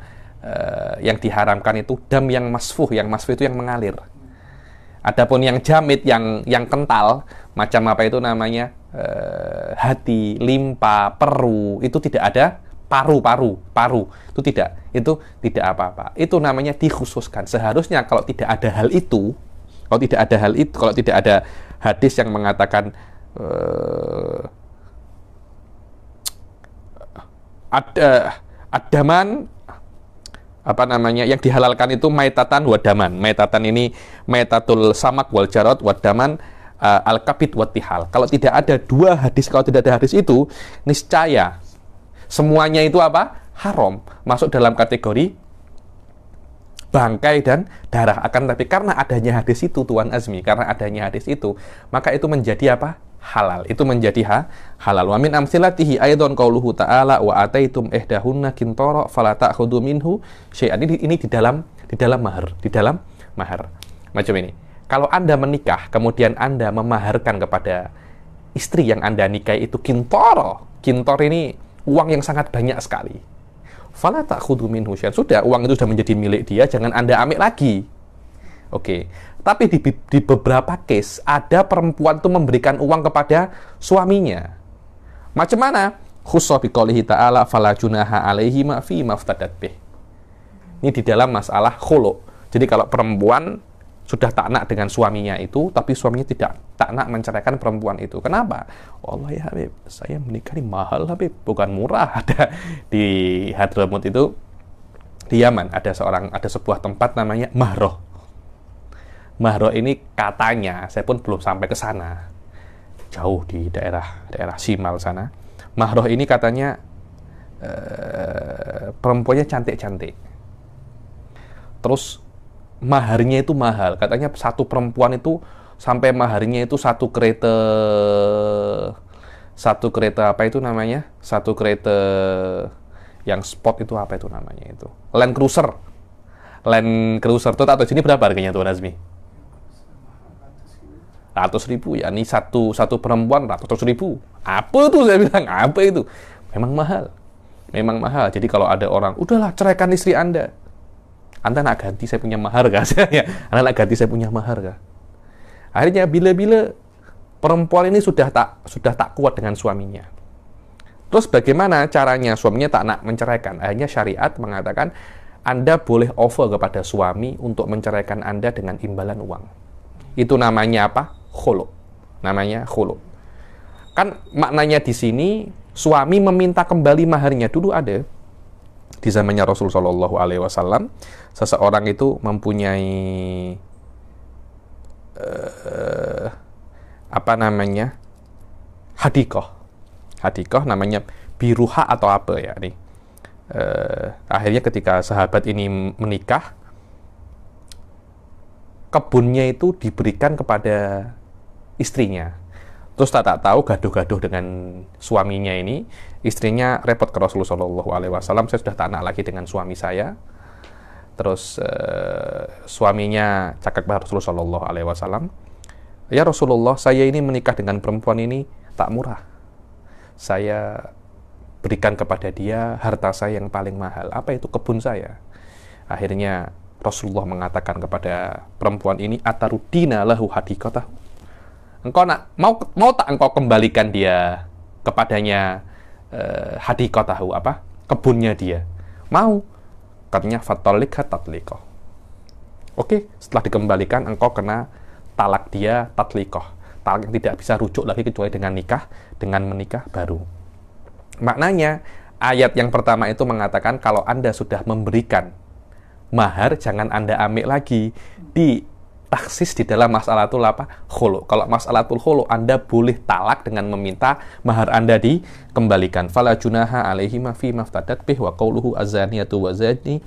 yang diharamkan itu dam yang masfuh. Yang masfuh itu yang mengalir. Adapun yang jamid, yang kental, macam apa itu namanya? Hati, limpa, peru, itu tidak ada. Paru itu tidak apa-apa. Itu namanya dikhususkan. Seharusnya kalau tidak ada hal itu, kalau tidak ada hadis yang mengatakan adaman apa namanya yang dihalalkan itu maitatan wadaman. Maitatan ini maitatul samak wal jarad wadaman al-kabid wa tihal. Kalau tidak ada dua hadis, kalau tidak ada hadis itu, niscaya semuanya itu apa? Haram. Masuk dalam kategori bangkai dan darah. Akan tapi karena adanya hadis itu, Tuan Azmi, karena adanya hadis itu, maka itu menjadi apa? Halal. Itu menjadi halal. Wa min amsilatihi aidan qauluhu ta'ala wa ataitum ihdahunna qintara fala ta'khudhu minhu syai'an. Ini di dalam mahar, Macam ini. Kalau Anda menikah, kemudian Anda memaharkan kepada istri yang Anda nikahi itu qintara. Qintar ini uang yang sangat banyak sekali. Fala ta'khudhu minhu syai'an. Sudah, uang itu sudah menjadi milik dia, jangan Anda ambil lagi. Oke. Tapi di beberapa case, ada perempuan itu memberikan uang kepada suaminya. Macam mana? Khussa biqaulihi ta'ala fala junaha alaihi ma fi maftadat bih. Ini di dalam masalah khulu. Jadi kalau perempuan sudah tak nak dengan suaminya itu, tapi suaminya tak nak menceraikan perempuan itu. Kenapa? Allah ya Habib, saya menikahi mahal Habib, bukan murah. Ada di Hadramut itu, di Yaman, ada sebuah tempat namanya Mahroh. Mahroh ini katanya, saya pun belum sampai ke sana, jauh di daerah Simal sana. Mahroh ini katanya perempuannya cantik-cantik. Terus maharnya itu mahal. Katanya satu perempuan itu sampai maharnya itu satu kereta apa itu namanya? Satu kereta yang sport itu apa itu namanya itu? Land Cruiser. Land Cruiser itu atau sini berapa harganya Tuan Azmi? 100.000 ya, ini satu perempuan 100.000. Apa tuh, saya bilang, apa itu? Memang mahal. Jadi kalau ada orang, udahlah ceraikan istri Anda nak ganti saya punya mahar kah? Anda nak ganti saya punya mahar kah? Akhirnya bila perempuan ini sudah tak kuat dengan suaminya. Terus bagaimana caranya suaminya tak nak menceraikan? Akhirnya syariat mengatakan Anda boleh offer kepada suami untuk menceraikan Anda dengan imbalan uang. Itu namanya apa? Khulu. Namanya khulu. Kan maknanya di sini suami meminta kembali maharnya. Dulu ada di zamannya Rasul Shallallahu Alaihi Wasallam, seseorang itu mempunyai hadikoh namanya biruha atau apa ya nih. Akhirnya ketika sahabat ini menikah, kebunnya itu diberikan kepada istrinya. Terus tak tahu gaduh-gaduh dengan suaminya ini, istrinya repot ke Rasulullah SAW, saya sudah tak nak lagi dengan suami saya. Terus suaminya cakap kepada Rasulullah SAW, ya Rasulullah, saya ini menikah dengan perempuan ini tak murah. Saya berikan kepada dia harta saya yang paling mahal. Apa itu? Kebun saya. Akhirnya Rasulullah mengatakan kepada perempuan ini, atarudina lahu hadikatahu. Engkau mau tak engkau kembalikan dia kepadanya hadikatahu, apa? Kebunnya dia. Mau. Katanya fatalikha tatliqah. Oke, setelah dikembalikan engkau kena talak dia tatliqah. Talak yang tidak bisa rujuk lagi kecuali dengan menikah baru. Maknanya ayat yang pertama itu mengatakan kalau Anda sudah memberikan mahar, jangan Anda ambil lagi. Di taksis di dalam mas'alatul apa? Khulu. Kalau mas'alatul khulu, Anda boleh talak dengan meminta mahar Anda dikembalikan. Fala junaha alaihi ma fi maftadat bih wa qauluhu azaniyatu wa zani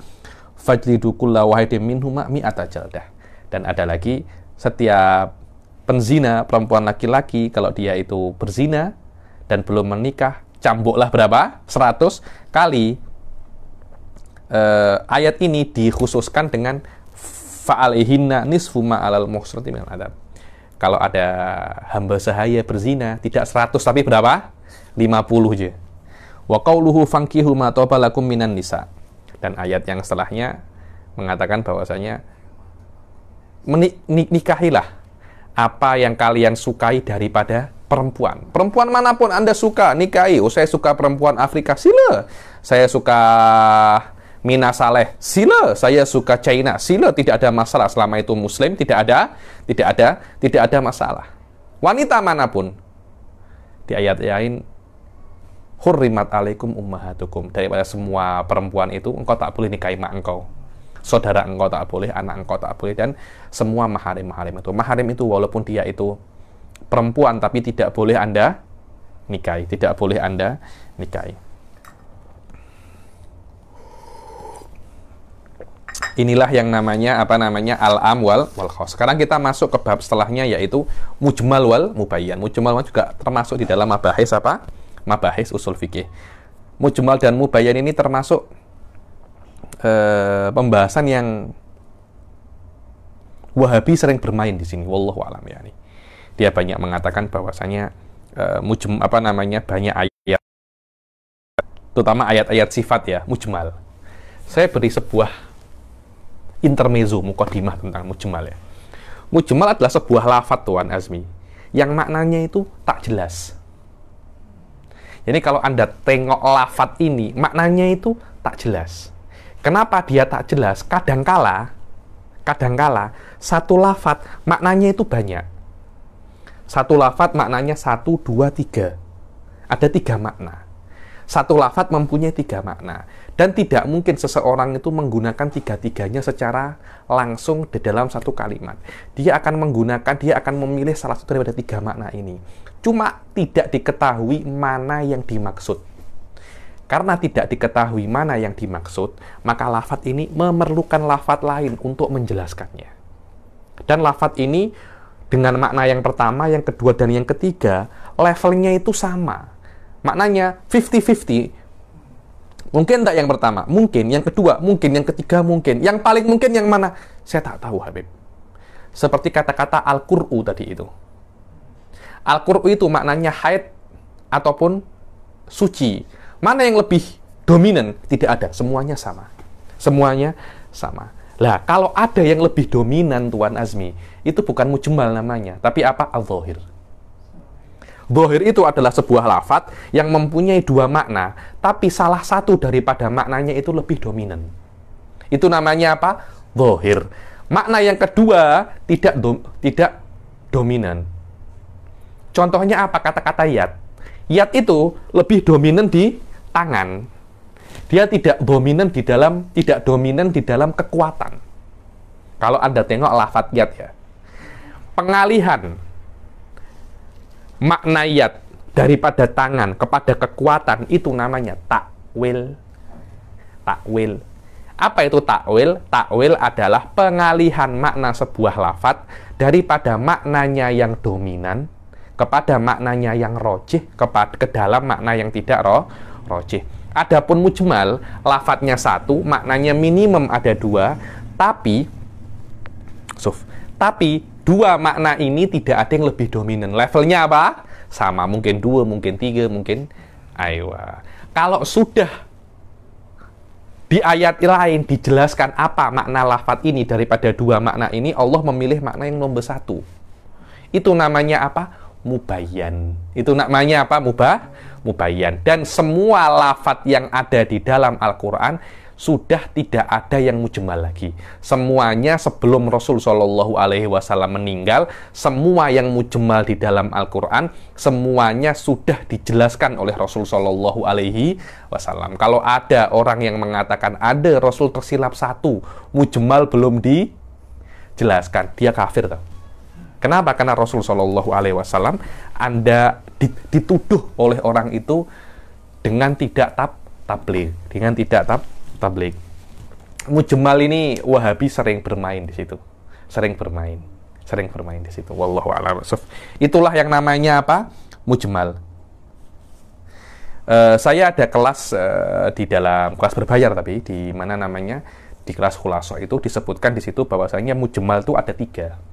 fajlidu kulla wahidin minhuma mi'ata jaldah. Dan ada lagi, setiap penzina perempuan laki-laki kalau dia itu berzina dan belum menikah, cambuklah berapa? 100 kali. Ayat ini dikhususkan dengan fa'alihinna nisfu ma'alal muhsrati minal adab. Kalau ada hamba sahaya berzina, tidak 100 tapi berapa? 50 aja. Wa qauluhu fankihu ma taba lakum minan nisa. Dan ayat yang setelahnya mengatakan bahwasanya nikahilah apa yang kalian sukai daripada perempuan. Perempuan manapun Anda suka, nikahi. Oh, saya suka perempuan Afrika, sila. Saya suka Mina Saleh, sila. Saya suka China, sila. Tidak ada masalah selama itu Muslim, tidak ada masalah. Wanita manapun. Di ayat lain, hurrimat alaikum ummahatukum. Daripada semua perempuan itu, engkau tak boleh nikahi mak engkau. Saudara engkau tak boleh, anak engkau tak boleh, dan semua maharim itu. Maharim itu walaupun dia itu perempuan, tapi tidak boleh Anda nikahi. Tidak boleh Anda nikahi. Inilah yang namanya al-am wal khos. Sekarang kita masuk ke bab setelahnya, yaitu mujmal wal mubayyan. Mujmal juga termasuk di dalam mabahis usul fikih. Mujmal dan mubayyan ini termasuk pembahasan yang Wahabi sering bermain di sini. Wallahu a'lam ya. Dia banyak mengatakan bahwasanya banyak ayat, terutama ayat-ayat sifat ya, mujmal. Saya beri sebuah intermezzo, mukadimah tentang mujmal ya. Mujmal adalah sebuah lafadz, Tuan Azmi, yang maknanya itu tak jelas. Jadi kalau Anda tengok lafadz ini, maknanya itu tak jelas. Kenapa dia tak jelas? Kadangkala satu lafadz maknanya itu banyak. Satu lafadz maknanya 1, 2, 3. Ada 3 makna. Satu lafadz mempunyai 3 makna. Dan tidak mungkin seseorang itu menggunakan 3-tiganya secara langsung di dalam satu kalimat. Dia akan memilih salah satu daripada 3 makna ini. Cuma tidak diketahui mana yang dimaksud. Karena tidak diketahui mana yang dimaksud, maka lafadz ini memerlukan lafadz lain untuk menjelaskannya. Dan lafadz ini dengan makna yang pertama, yang kedua, dan yang ketiga, levelnya itu sama. Maknanya 50-50. Mungkin tak yang pertama, mungkin. Yang kedua, mungkin. Yang ketiga, mungkin. Yang paling mungkin yang mana? Saya tak tahu, Habib. Seperti kata-kata al-qur'u tadi itu. Al-qur'u itu maknanya haid ataupun suci. Mana yang lebih dominan? Tidak ada. Semuanya sama. Semuanya sama. Lah, kalau ada yang lebih dominan, Tuan Azmi, itu bukan mujmal namanya, tapi apa? Al-dhahir. Dhahir itu adalah sebuah lafadz yang mempunyai 2 makna, tapi salah satu daripada maknanya itu lebih dominan. Itu namanya apa? Dhahir. Makna yang kedua tidak dominan. Contohnya apa? Kata-kata yad. Yad itu lebih dominan di tangan. Dia tidak dominan di dalam kekuatan. Kalau Anda tengok lafadz yad ya. Pengalihan makna yad daripada tangan kepada kekuatan itu namanya takwil. Takwil. Apa itu takwil? Takwil adalah pengalihan makna sebuah lafadz daripada maknanya yang dominan kepada maknanya yang rojih, ke dalam makna yang tidak rojih. Adapun mujmal, lafadznya 1, maknanya minimum ada 2, tapi 2 makna ini tidak ada yang lebih dominan. Levelnya apa? Sama, mungkin 2, mungkin 3, mungkin aywa. Kalau sudah di ayat lain dijelaskan apa makna lafadz ini daripada 2 makna ini, Allah memilih makna yang nomor 1. Itu namanya apa? Mubayyan. Itu namanya apa? Mubayyan. Dan semua lafadz yang ada di dalam Al-Quran sudah tidak ada yang mujmal lagi. Semuanya sebelum Rasul Shallallahu Alaihi Wasallam meninggal, semua yang mujmal di dalam Al-Quran semuanya sudah dijelaskan oleh Rasul Shallallahu Alaihi Wasallam. Kalau ada orang yang mengatakan ada Rasul tersilap 1, mujmal belum dijelaskan, dia kafir tak? Kenapa? Karena Rasul Shallallahu Alaihi Wasallam Anda dituduh oleh orang itu dengan tidak tabligh, tabligh. Mujmal ini Wahabi sering bermain di situ, sering bermain di situ. Wallahu a'lam. Itulah yang namanya apa? Mujmal. Saya ada kelas di dalam kelas berbayar, tapi di mana namanya, di kelas Khulaso itu disebutkan di situ bahwasanya mujmal itu ada 3.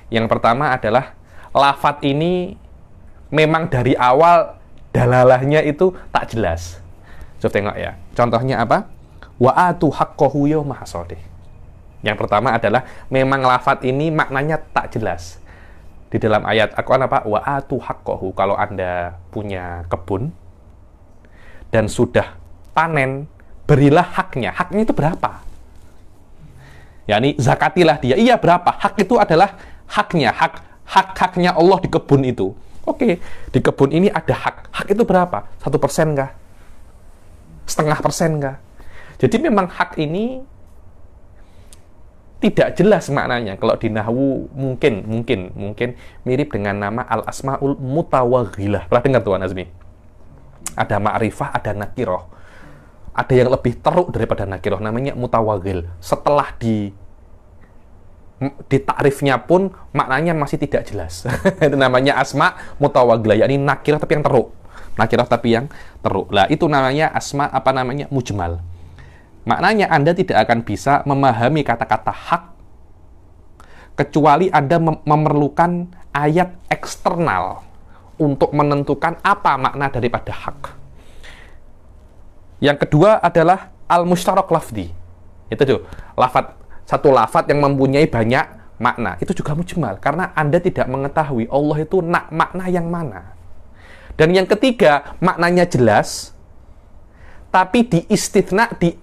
Yang pertama adalah lafadz ini memang dari awal dalalahnya itu tak jelas. Coba tengok ya. Contohnya apa? Wa atu haqqahu yauma hasadih. Yang pertama adalah memang lafadz ini maknanya tak jelas. Di dalam ayat Al-Qur'an apa? Wa atu haqqahu. Kalau Anda punya kebun dan sudah panen, berilah haknya. Haknya itu berapa? yakni zakatilah dia. Iya, berapa? Hak itu adalah haknya, haknya Allah di kebun itu. Oke, di kebun ini ada hak. Hak itu berapa? 1% kah? 0,5% kah? Jadi memang hak ini tidak jelas maknanya. Kalau di nahwu mungkin mirip dengan nama al-asmaul mutawaghilah. Pernah dengar Tuan Azmi? Ada ma'rifah, ada nakiroh. Ada yang lebih teruk daripada nakiroh, namanya mutawaghil. Setelah di takrifnya pun maknanya masih tidak jelas. Itu namanya asma mutawaghilah, yakni nakirah tapi yang teruk. Nakirah tapi yang teruk. Lah itu namanya asma mujmal. Maknanya Anda tidak akan bisa memahami kata-kata hak kecuali Anda memerlukan ayat eksternal untuk menentukan apa makna daripada hak. Yang kedua adalah al-mushtarak lafzi. Itu tuh, satu lafaz yang mempunyai banyak makna. Itu juga mujmal karena Anda tidak mengetahui Allah itu makna yang mana. Dan yang ketiga, maknanya jelas tapi di istitsna, di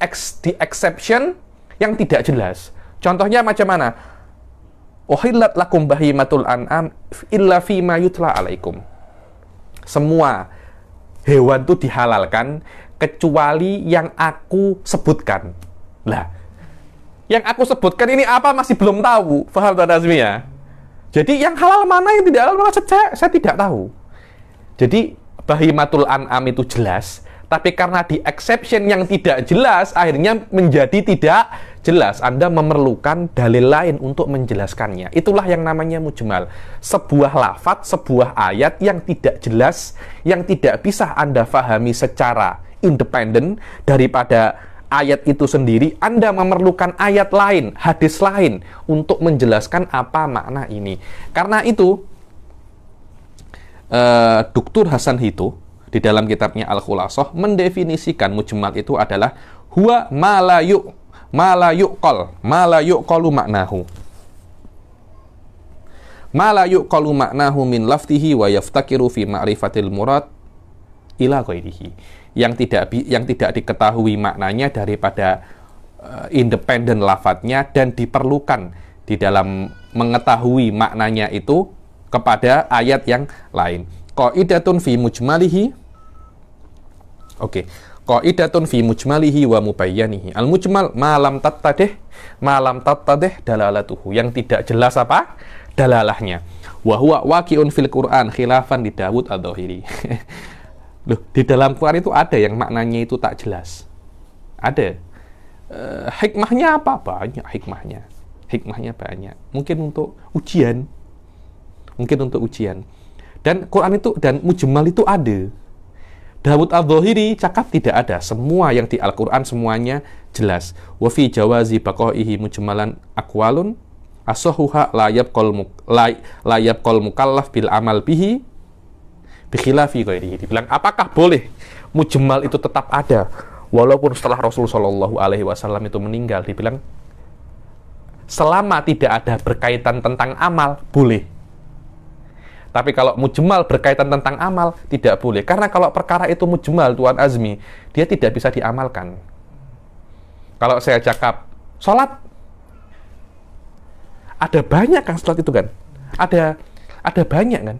exception yang tidak jelas. Contohnya macam mana? Uhillat lakum bahimatul an'am illa fima yutla alaikum. Semua hewan itu dihalalkan kecuali yang aku sebutkan. Lah, yang aku sebutkan ini apa masih belum tahu. Paham Tuan Azmi ya? Jadi yang halal mana, yang tidak halal mana saya tidak tahu. Jadi bahimatul an'am itu jelas, tapi karena di exception yang tidak jelas, akhirnya menjadi tidak jelas. Anda memerlukan dalil lain untuk menjelaskannya. Itulah yang namanya mujmal. Sebuah lafaz, sebuah ayat yang tidak jelas, yang tidak bisa Anda fahami secara independen daripada ayat itu sendiri, Anda memerlukan ayat lain, hadis lain untuk menjelaskan apa makna ini. Karena itu, Dr. Hasan Hito di dalam kitabnya Al-Khulasoh mendefinisikan mujmal itu adalah huwa ma la yuqalu maknahu. Ma la yuqalu maknahu min lafzihi wa yaftakiru fi ma'rifatil murad ila ghairihi. Yang tidak diketahui maknanya daripada independen lafadznya dan diperlukan di dalam mengetahui maknanya itu kepada ayat yang lain. Qaidatun fi mujmalihi. Oke. Qaidatun fi mujmalihi wa mubayyanihi. Al-mujmal ma lam tattadih dalalatuhu. Yang tidak jelas apa? Dalalahnya. Wa huwa waqi'un fil Qur'an khilafan li Dawud ad-Dhahiri. Loh, di dalam Quran itu ada yang maknanya itu tak jelas. Ada. Hikmahnya apa? Banyak hikmahnya. Hikmahnya banyak. Mungkin untuk ujian. Dan Quran itu, dan mujmal itu ada. Dawud ad-Dhahiri cakap tidak ada. Semua yang di Al-Quran semuanya jelas. Wa fi jawazi baqaihi mujmalan aqwalun asahuha la yabqal mukallaf bil amal bihi bikhilafi ghairihi. Dibilang apakah boleh mujmal itu tetap ada walaupun setelah Rasul Shallallahu Alaihi Wasallam itu meninggal? Dibilang selama tidak ada berkaitan tentang amal boleh. Tapi kalau mujmal berkaitan tentang amal tidak boleh. Karena kalau perkara itu mujmal, Tuan Azmi, dia tidak bisa diamalkan. Kalau saya cakap sholat, ada banyak kan sholat itu kan? Ada banyak kan?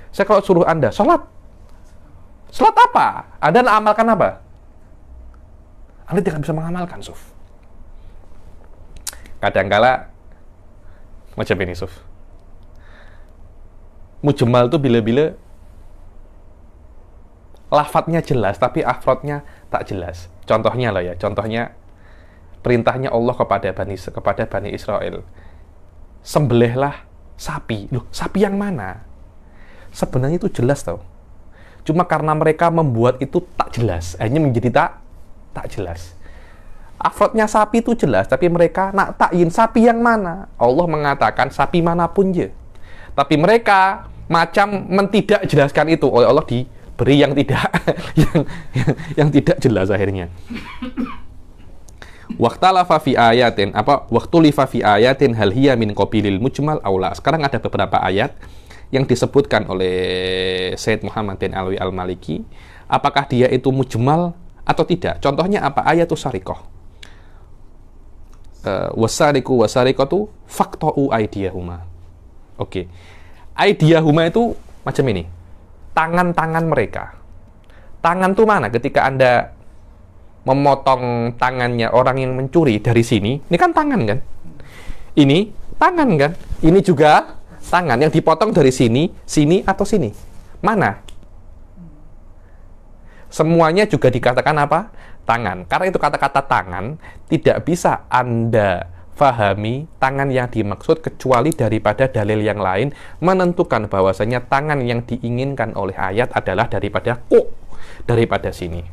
Saya kalau suruh Anda, sholat apa? Anda amalkan apa? Anda tidak bisa mengamalkan, Suf. Kadangkala macam ini, Suf. Mujmal itu bila-bila lafadznya jelas, tapi afrodnya tak jelas. Contohnya perintahnya Allah kepada Bani Israel. Sembelihlah sapi. Loh, sapi yang mana? Sebenarnya itu jelas tau. Cuma karena mereka membuat itu tak jelas, akhirnya menjadi tak jelas. Afrodnya sapi itu jelas, tapi mereka nak takyin sapi yang mana? Allah mengatakan sapi manapun je. Tapi mereka macam tidak jelaskan itu, oleh Allah diberi yang tidak yang tidak jelas akhirnya. Waqtalafa fi ayatin waqtulifa fi ayatin hal hiya min qabilil mujmal aula. Sekarang ada beberapa ayat yang disebutkan oleh Sayyid Muhammad bin Alwi Al-Maliki, apakah dia itu mujmal atau tidak? Contohnya apa? Ayatus syariqah. Wasariqu wasariqatu faqta'u aydiyahuma. Oke. Aydiyahuma itu macam ini. Tangan-tangan mereka. Tangan itu mana? Ketika Anda memotong tangannya orang yang mencuri dari sini, ini kan tangan kan? Ini tangan kan? Ini juga tangan. Yang dipotong dari sini, sini atau sini? Mana? Semuanya juga dikatakan apa? Tangan. Karena itu kata-kata tangan tidak bisa Anda fahami tangan yang dimaksud kecuali daripada dalil yang lain menentukan bahwasanya tangan yang diinginkan oleh ayat adalah daripada daripada sini.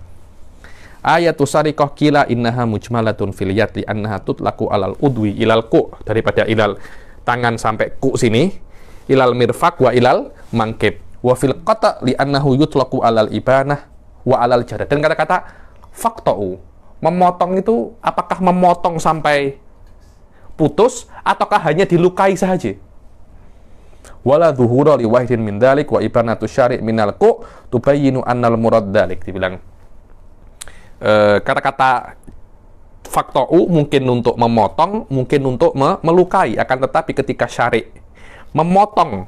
Ayatu sariqah kila innaha mujmalatun fil yad li annaha tutlaku alal udwi ilal daripada ilal tangan sampai sini, ilal mirfaq wa ilal mangkib wa fil qata li annahu yutlaku alal ibanah wa alal jarad. Dan kata-kata faqta'u, memotong itu apakah memotong sampai putus ataukah hanya dilukai saja? Wala dhuhura li wahidin min dzalik wa ibanatu syari' minal tubayyinu annal murad dzalik. Dibilang kata-kata faqta'u mungkin untuk memotong, mungkin untuk melukai, akan tetapi ketika syari' memotong,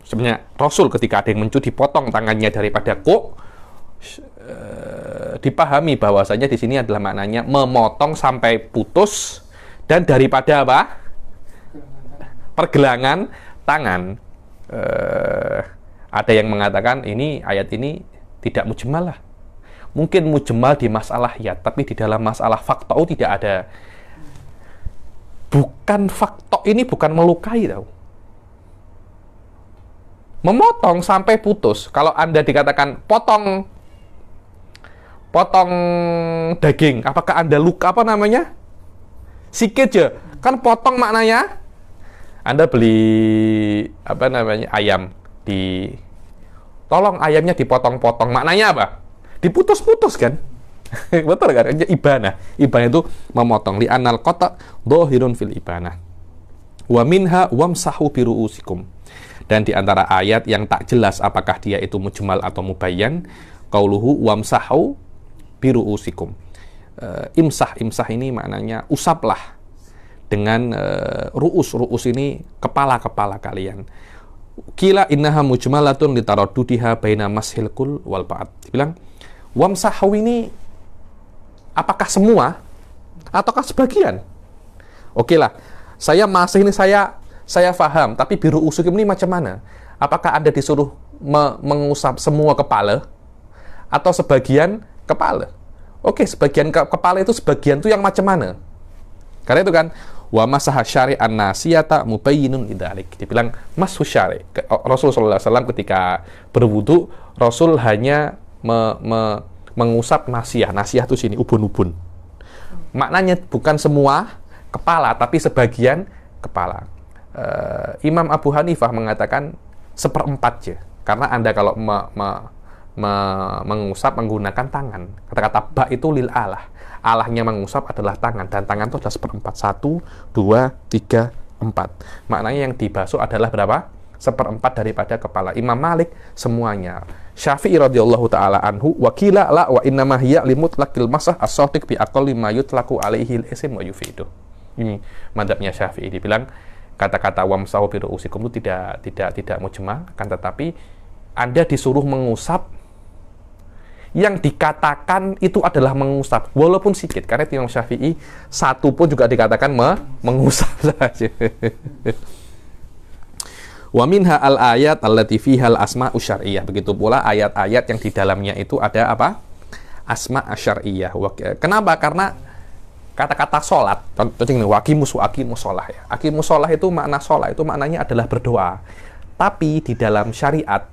sebenarnya Rasul ketika ada yang mencuri dipotong tangannya daripada dipahami bahwasanya di sini adalah maknanya memotong sampai putus dan daripada apa? Pergelangan tangan. Ada yang mengatakan ini ayat ini tidak mujmal lah. Mungkin mujmal di masalah yad, tapi di dalam masalah faqta'u tidak ada. Bukan faqta' ini bukan melukai tau. Memotong sampai putus. Kalau Anda dikatakan potong daging, apakah Anda luka apa namanya? Sikit ya. Kan potong maknanya Anda beli apa namanya? Ayam tolong ayamnya dipotong-potong. Maknanya apa? Diputus-putus kan? Betul kan? Ibanah itu memotong. Li anal qata dhahirun fil ibanah. Wa minha wamsahu bi ru'usikum. Dan di antara ayat yang tak jelas apakah dia itu mujmal atau mubayyan, qauluhu wamsahu bi ru'usikum. Imsah ini maknanya usaplah dengan ru'us ini kepala-kepala kalian. Kila innaha mujmalatun litaraddudiha baina mashil kul wal ba'd. Dibilang wamsahu ini apakah semua ataukah sebagian? Oke lah, saya masih ini saya paham, tapi biru usukim ini macam mana? Apakah Anda disuruh mengusap semua kepala atau sebagian kepala? Oke, sebagian kepala itu sebagian itu yang macam mana? Karena itu kan wa masaha syari'an nasiyata mubayyinun lidzalik. Dibilang mashu syari'. Rasulullah SAW ketika berwudu, Rasul hanya mengusap nasiyah. Nasiyah itu sini, ubun-ubun. Maknanya bukan semua kepala, tapi sebagian kepala. Imam Abu Hanifah mengatakan seperempat ya. Karena Anda kalau mengusap menggunakan tangan. Kata-kata ba itu lil alah. Alahnya mengusap adalah tangan. Dan tangan itu adalah seperempat. 1, 2, 3, 4. Maknanya yang dibasuh adalah berapa? Seperempat daripada kepala. Imam Malik semuanya. Syafi'i radhiyallahu ta'ala anhu wakila la wa innama hiya limutlaqil masah as-sadiq bi aqalli ma yutlaqu alaihi al-ism wa yufidu. Ini madzhabnya Syafi'i, dibilang kata-kata wamsahu bi ru'usikum itu tidak mujmal, kan, tetapi Anda disuruh mengusap yang dikatakan itu adalah mengusap walaupun sedikit, karena Imam Syafi'i satu pun juga dikatakan mengusap saja. Wa minha al-ayat allati fiha al-asma'u syar'iyyah. Begitu pula ayat-ayat yang di dalamnya itu ada apa? Asma' syar'iyyah. Kenapa? Karena kata-kata sholat, contohnya waqimus sholah ya. Aqimus sholah itu makna sholat, itu maknanya adalah berdoa. Tapi di dalam syariat,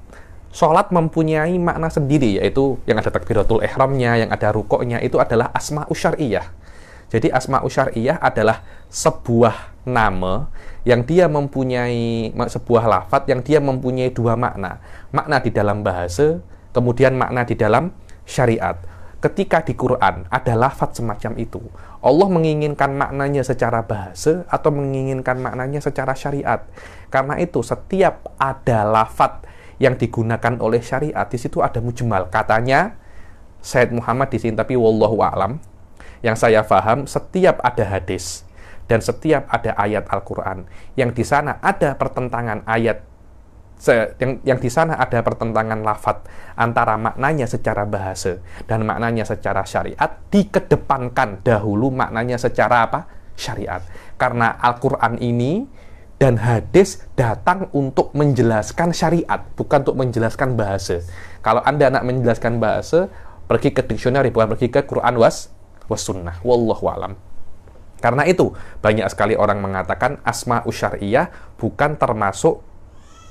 sholat mempunyai makna sendiri, yaitu yang ada takbiratul ihramnya, yang ada rukuknya, itu adalah asma'u syar'iyyah. Jadi asma'u syar'iyyah adalah sebuah nama yang dia mempunyai sebuah lafadz yang dia mempunyai dua makna. Makna di dalam bahasa, kemudian makna di dalam syariat. Ketika di Quran ada lafadz semacam itu, Allah menginginkan maknanya secara bahasa atau menginginkan maknanya secara syariat. Karena itu setiap ada lafadz yang digunakan oleh syariat, di situ ada mujmal. Katanya Said Muhammad di sini, tapi wallahu a'lam. Yang saya paham, setiap ada hadis dan setiap ada ayat Al-Quran yang di sana ada pertentangan ayat, yang di sana ada pertentangan lafadz antara maknanya secara bahasa dan maknanya secara syariat, dikedepankan dahulu maknanya secara apa? syariat. Karena Al-Quran ini dan hadis datang untuk menjelaskan syariat, bukan untuk menjelaskan bahasa. Kalau Anda nak menjelaskan bahasa, pergi ke dictionary, bukan pergi ke Quran was sunnah. Wallahu a'lam. Karena itu, banyak sekali orang mengatakan asma'u syar'iyah bukan termasuk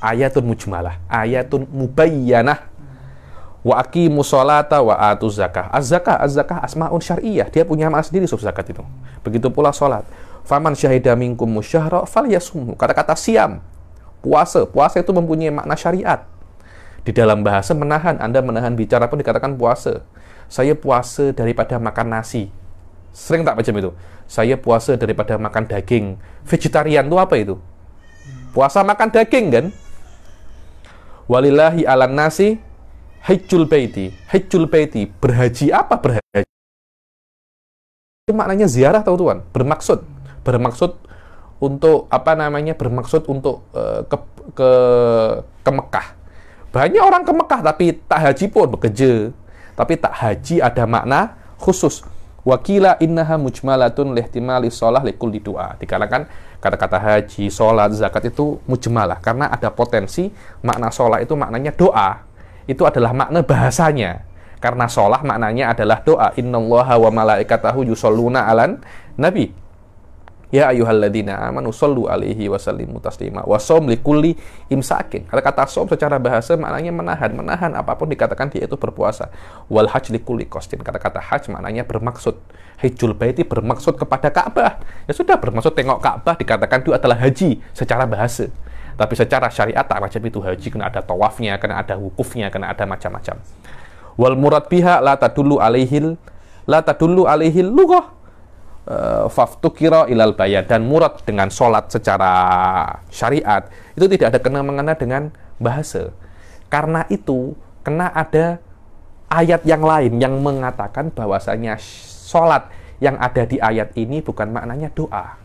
ayatun mujmalah, ayatun mubayyanah. Wa aqimus sholata wa atuz zakah. Az-zakah asma'un syar'iyah. Dia punya makna sendiri zakat itu. Begitu pula sholat. Faman syahida minkum musyahra falyasumhu. Kata-kata siam, puasa itu mempunyai makna syariat. Di dalam bahasa menahan, Anda menahan bicara pun dikatakan puasa. Saya puasa daripada makan nasi. Sering tak macam itu? Saya puasa daripada makan daging. Vegetarian itu apa itu? Puasa makan daging kan? Walillahi alan nasi hajjul baiti. Berhaji apa berhaji? Itu maknanya ziarah, tahu Tuhan? Bermaksud untuk apa namanya? Bermaksud untuk ke Mekah. Banyak orang ke Mekah tapi tak haji pun bekerja. Tapi tak haji ada makna khusus. Wakila innaha mujmalatun lihtimali sholah likulli du'a. Dikarenakan kata-kata haji, sholat, zakat itu mujmalah karena ada potensi makna sholat itu maknanya doa. Itu adalah makna bahasanya. Karena sholah maknanya adalah doa. Innallaha wa malaikatahu yusholluna alan nabi. Ya ayyuhalladzina amanu shollu alaihi wa sallimu taslima. Wa shaum likulli imsakin. Kata-kata shaum secara bahasa maknanya menahan apapun dikatakan dia itu berpuasa. Wal hajj likulli qasdin. Kata-kata hajj maknanya bermaksud. Hajjul baiti bermaksud kepada Ka'bah. Ya sudah, bermaksud tengok Ka'bah dikatakan itu adalah haji secara bahasa. Tapi secara syariat tak macam itu. Haji kena ada tawafnya, kena ada wukufnya, kena ada macam-macam. Wal murad biha la tadullu alaihil lughah. Faftukira ilal bayan. Dan murad dengan sholat secara syariat itu tidak ada kena-mengena dengan bahasa. Karena itu kena ada ayat yang lain yang mengatakan bahwasanya sholat yang ada di ayat ini bukan maknanya doa.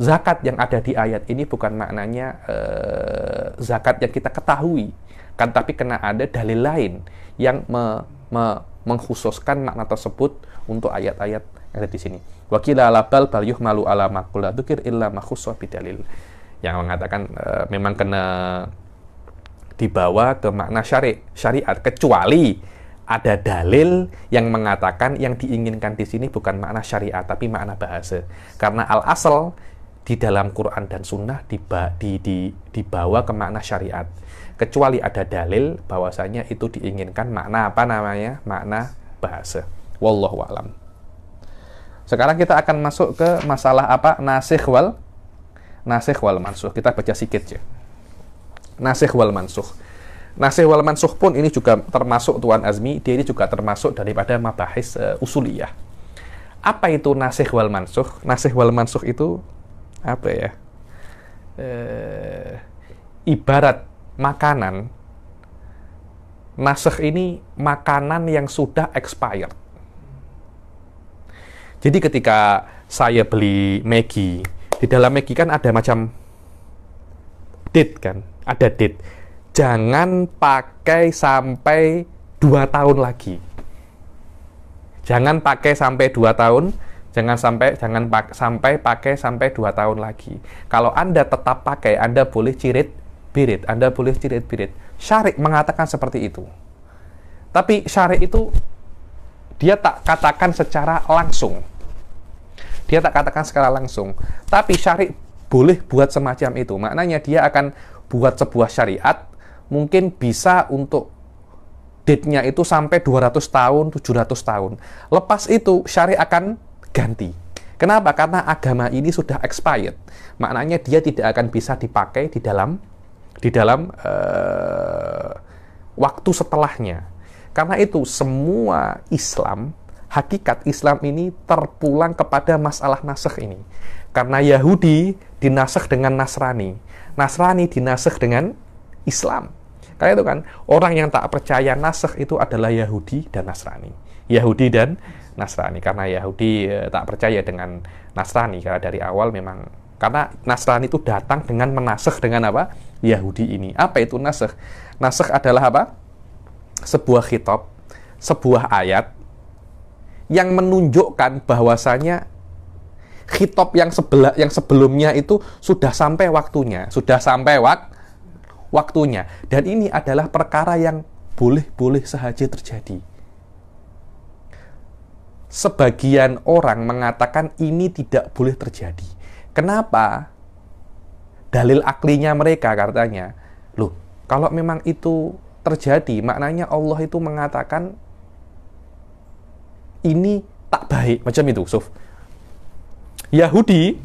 Zakat yang ada di ayat ini bukan maknanya zakat yang kita ketahui, kan, tapi kena ada dalil lain yang mengkhususkan makna tersebut untuk ayat-ayat yang ada di sini. Wakila alabal bal yuhmalu ala maqula dzikir illa makhussa bidalil. Yang mengatakan memang kena dibawa ke makna syariat kecuali ada dalil yang mengatakan yang diinginkan di sini bukan makna syariat tapi makna bahasa. Karena al-asal di dalam Quran dan Sunnah dibawa ke makna syariat. Kecuali ada dalil bahwasanya itu diinginkan makna apa namanya? Makna bahasa. Wallahu a'lam. Sekarang kita akan masuk ke masalah apa? Nasikh wal mansukh. Kita baca sikit ya. Nasikh wal mansukh. Nasikh wal mansukh pun ini juga termasuk Tuan Azmi, dia ini juga termasuk daripada mabahis usuliyah. Apa itu nasikh wal mansukh? Nasikh wal mansukh itu apa ya? Ibarat makanan. Nasikh ini makanan yang sudah expired. Jadi ketika saya beli Maggi, di dalam Maggi kan ada macam date kan, ada date. Jangan pakai sampai 2 tahun lagi. Jangan pakai sampai 2 tahun, jangan sampai pakai sampai 2 tahun lagi. Kalau Anda tetap pakai, Anda boleh cirit-birit, Anda boleh cirit-birit. Syari' mengatakan seperti itu. Tapi syari' itu dia tak katakan secara langsung. Dia tak katakan secara langsung. Tapi syari' boleh buat semacam itu. Maknanya dia akan buat sebuah syariat, mungkin bisa untuk date-nya itu sampai 200 tahun, 700 tahun. Lepas itu, syari' akan ganti. Kenapa? Karena agama ini sudah expired. Maknanya dia tidak akan bisa dipakai di dalam waktu setelahnya. Karena itu, semua Islam, hakikat Islam ini terpulang kepada masalah nasikh ini. Karena Yahudi dinasikh dengan Nasrani. Nasrani dinasikh dengan Islam. Karena itu kan, orang yang tak percaya nasikh itu adalah Yahudi dan Nasrani. Yahudi dan Nasrani. Karena Yahudi tak percaya dengan Nasrani. Karena dari awal memang, karena Nasrani itu datang dengan menasikh dengan apa? Yahudi ini. Apa itu nasikh? Nasikh adalah apa? Sebuah khitab, sebuah ayat yang menunjukkan bahwasanya khitab yang sebelumnya itu sudah sampai waktunya, waktunya. Dan ini adalah perkara yang boleh-boleh saja terjadi. Sebagian orang mengatakan ini tidak boleh terjadi. Kenapa? Dalil aklinya mereka katanya, loh, kalau memang itu terjadi, maknanya Allah itu mengatakan ini tak baik, macam itu, Suf. Yahudi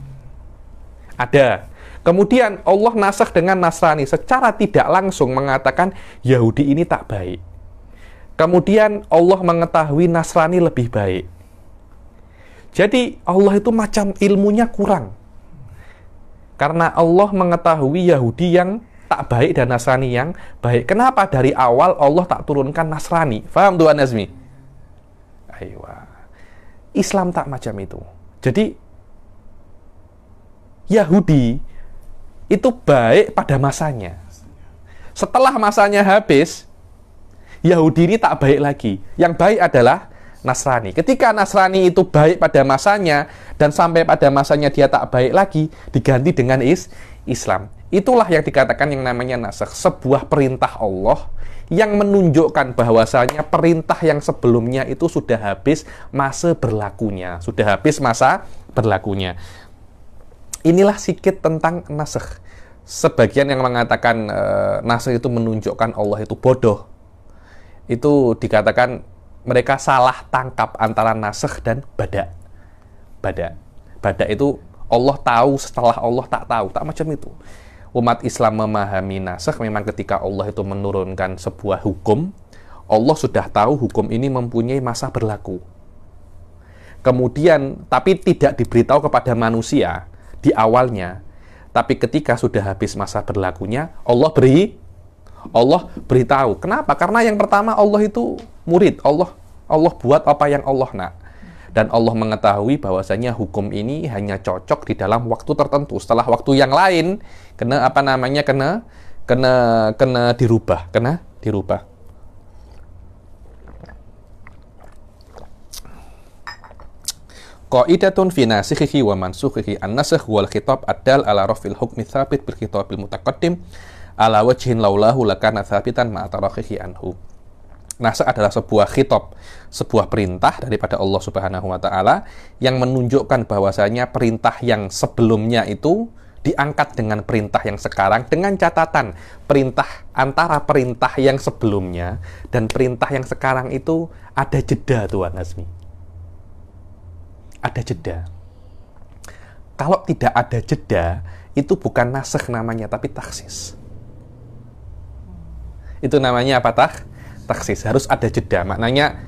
ada. Kemudian Allah nasakh dengan Nasrani secara tidak langsung mengatakan Yahudi ini tak baik. Kemudian Allah mengetahui Nasrani lebih baik. Jadi Allah itu macam ilmunya kurang. Karena Allah mengetahui Yahudi yang tak baik dan Nasrani yang baik. Kenapa dari awal Allah tak turunkan Nasrani? Faham Tuan Nazmi? Ayo. Islam tak macam itu. Jadi Yahudi itu baik pada masanya. Setelah masanya habis, Yahudi ini tak baik lagi. Yang baik adalah Nasrani. Ketika Nasrani itu baik pada masanya dan sampai pada masanya dia tak baik lagi, diganti dengan Islam. Itulah yang dikatakan yang namanya nasakh, sebuah perintah Allah yang menunjukkan bahwasanya perintah yang sebelumnya itu sudah habis masa berlakunya, Inilah sikit tentang nasakh. Sebagian yang mengatakan nasakh itu menunjukkan Allah itu bodoh. Itu dikatakan mereka salah tangkap antara nasakh dan bada. Bada itu Allah tahu setelah Allah tak tahu, tak macam itu. Umat Islam memahami nasakh memang ketika Allah itu menurunkan sebuah hukum, Allah sudah tahu hukum ini mempunyai masa berlaku. Kemudian, tapi tidak diberitahu kepada manusia di awalnya. Tapi ketika sudah habis masa berlakunya, Allah beritahu. Kenapa? Karena yang pertama Allah itu murid. Allah buat apa yang Allah nak. Dan Allah mengetahui bahwasanya hukum ini hanya cocok di dalam waktu tertentu. Setelah waktu yang lain kena dirubah. Qaidatun fi nasikhihi wa mansukhihi an-nasakh wal khitab ad-dal ala raf'il hukmi tsabit bil khitabil mutaqaddim ala wajhin laulahu lakana tsabitan ma tarakhihi anhu. Nasakh adalah sebuah khitab, sebuah perintah daripada Allah Subhanahu wa taala yang menunjukkan bahwasanya perintah yang sebelumnya itu diangkat dengan perintah yang sekarang, dengan catatan antara perintah yang sebelumnya dan perintah yang sekarang itu ada jeda, Tuan Azmi. Ada jeda. Kalau tidak ada jeda, itu bukan nasakh namanya, tapi taksis. Itu namanya apa, taksis. Harus ada jeda. Maknanya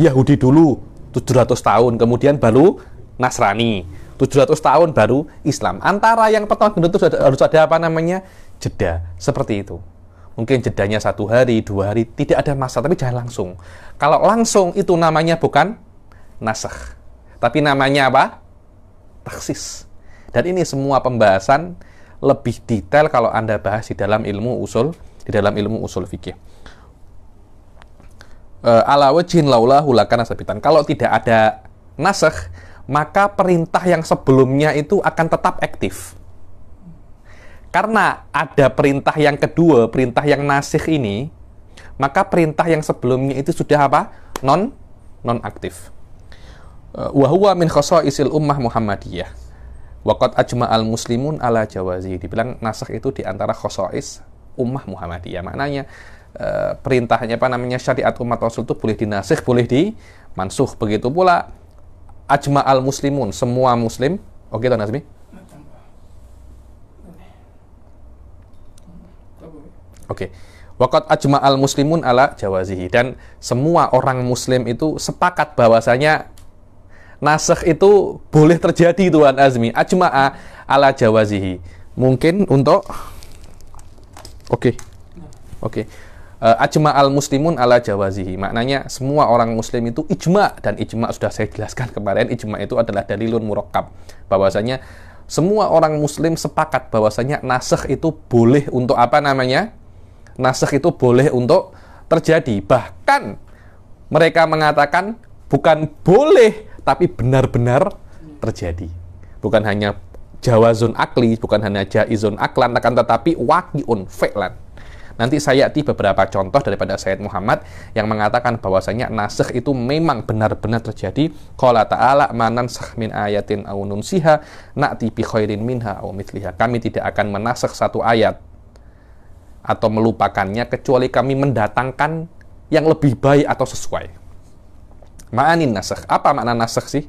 Yahudi dulu 700 tahun, kemudian baru Nasrani. 700 tahun baru Islam. Antara yang pertama itu harus ada apa namanya? Jeda. Seperti itu. Mungkin jedanya 1 hari, 2 hari, tidak ada masa, tapi jangan langsung. Kalau langsung itu namanya bukan nasakh. Tapi namanya apa? Taksis. Dan ini semua pembahasan lebih detail kalau Anda bahas di dalam ilmu usul fikih. Ala wajhin laulahu lakana sabitan. Kalau tidak ada nasakh, maka perintah yang sebelumnya itu akan tetap aktif. Karena ada perintah yang kedua, perintah yang nasikh ini, maka perintah yang sebelumnya itu sudah apa? Non aktif. Wa huwa min khasaisil ummah Muhammadiyah. Wa qad ajma'al muslimun ala jawazi. Dibilang nasakh itu di antara khasais ummah Muhammadiyah. Maknanya perintahnya apa namanya syariat umat Rasul itu boleh dinasikh, boleh dimansukh. Begitu pula ajma'al muslimun, semua muslim. Oke, Tuan Nazmi? Oke. Waqad ajma'al muslimun ala jawazihi. Dan semua orang muslim itu sepakat bahwasanya nasakh itu boleh terjadi, Tuan Azmi. Ajma'a ala jawazihi. Mungkin untuk Oke. Ajma'al muslimun ala jawazihi. Maknanya semua orang muslim itu ijma, dan ijma sudah saya jelaskan kemarin. Ijma itu adalah dalilun murakkab. Bahwasanya semua orang muslim sepakat bahwasanya nasakh itu boleh untuk apa namanya? Nasakh itu boleh untuk terjadi. Bahkan mereka mengatakan bukan boleh, tapi benar-benar terjadi. bukan hanya jawazun akli, bukan hanya jaizun aklan, akan tetapi waqi'un fi'lan. Nanti saya beberapa contoh daripada Sayyid Muhammad yang mengatakan bahwasanya nasikh itu memang benar-benar terjadi. Qala ta'ala manansakh min ayatin aw nunsiha na'ti bi khairin minha aw mithliha. Kami tidak akan menasakh satu ayat atau melupakannya kecuali kami mendatangkan yang lebih baik atau sesuai. Ma'anin nasikh. Apa makna nasikh sih?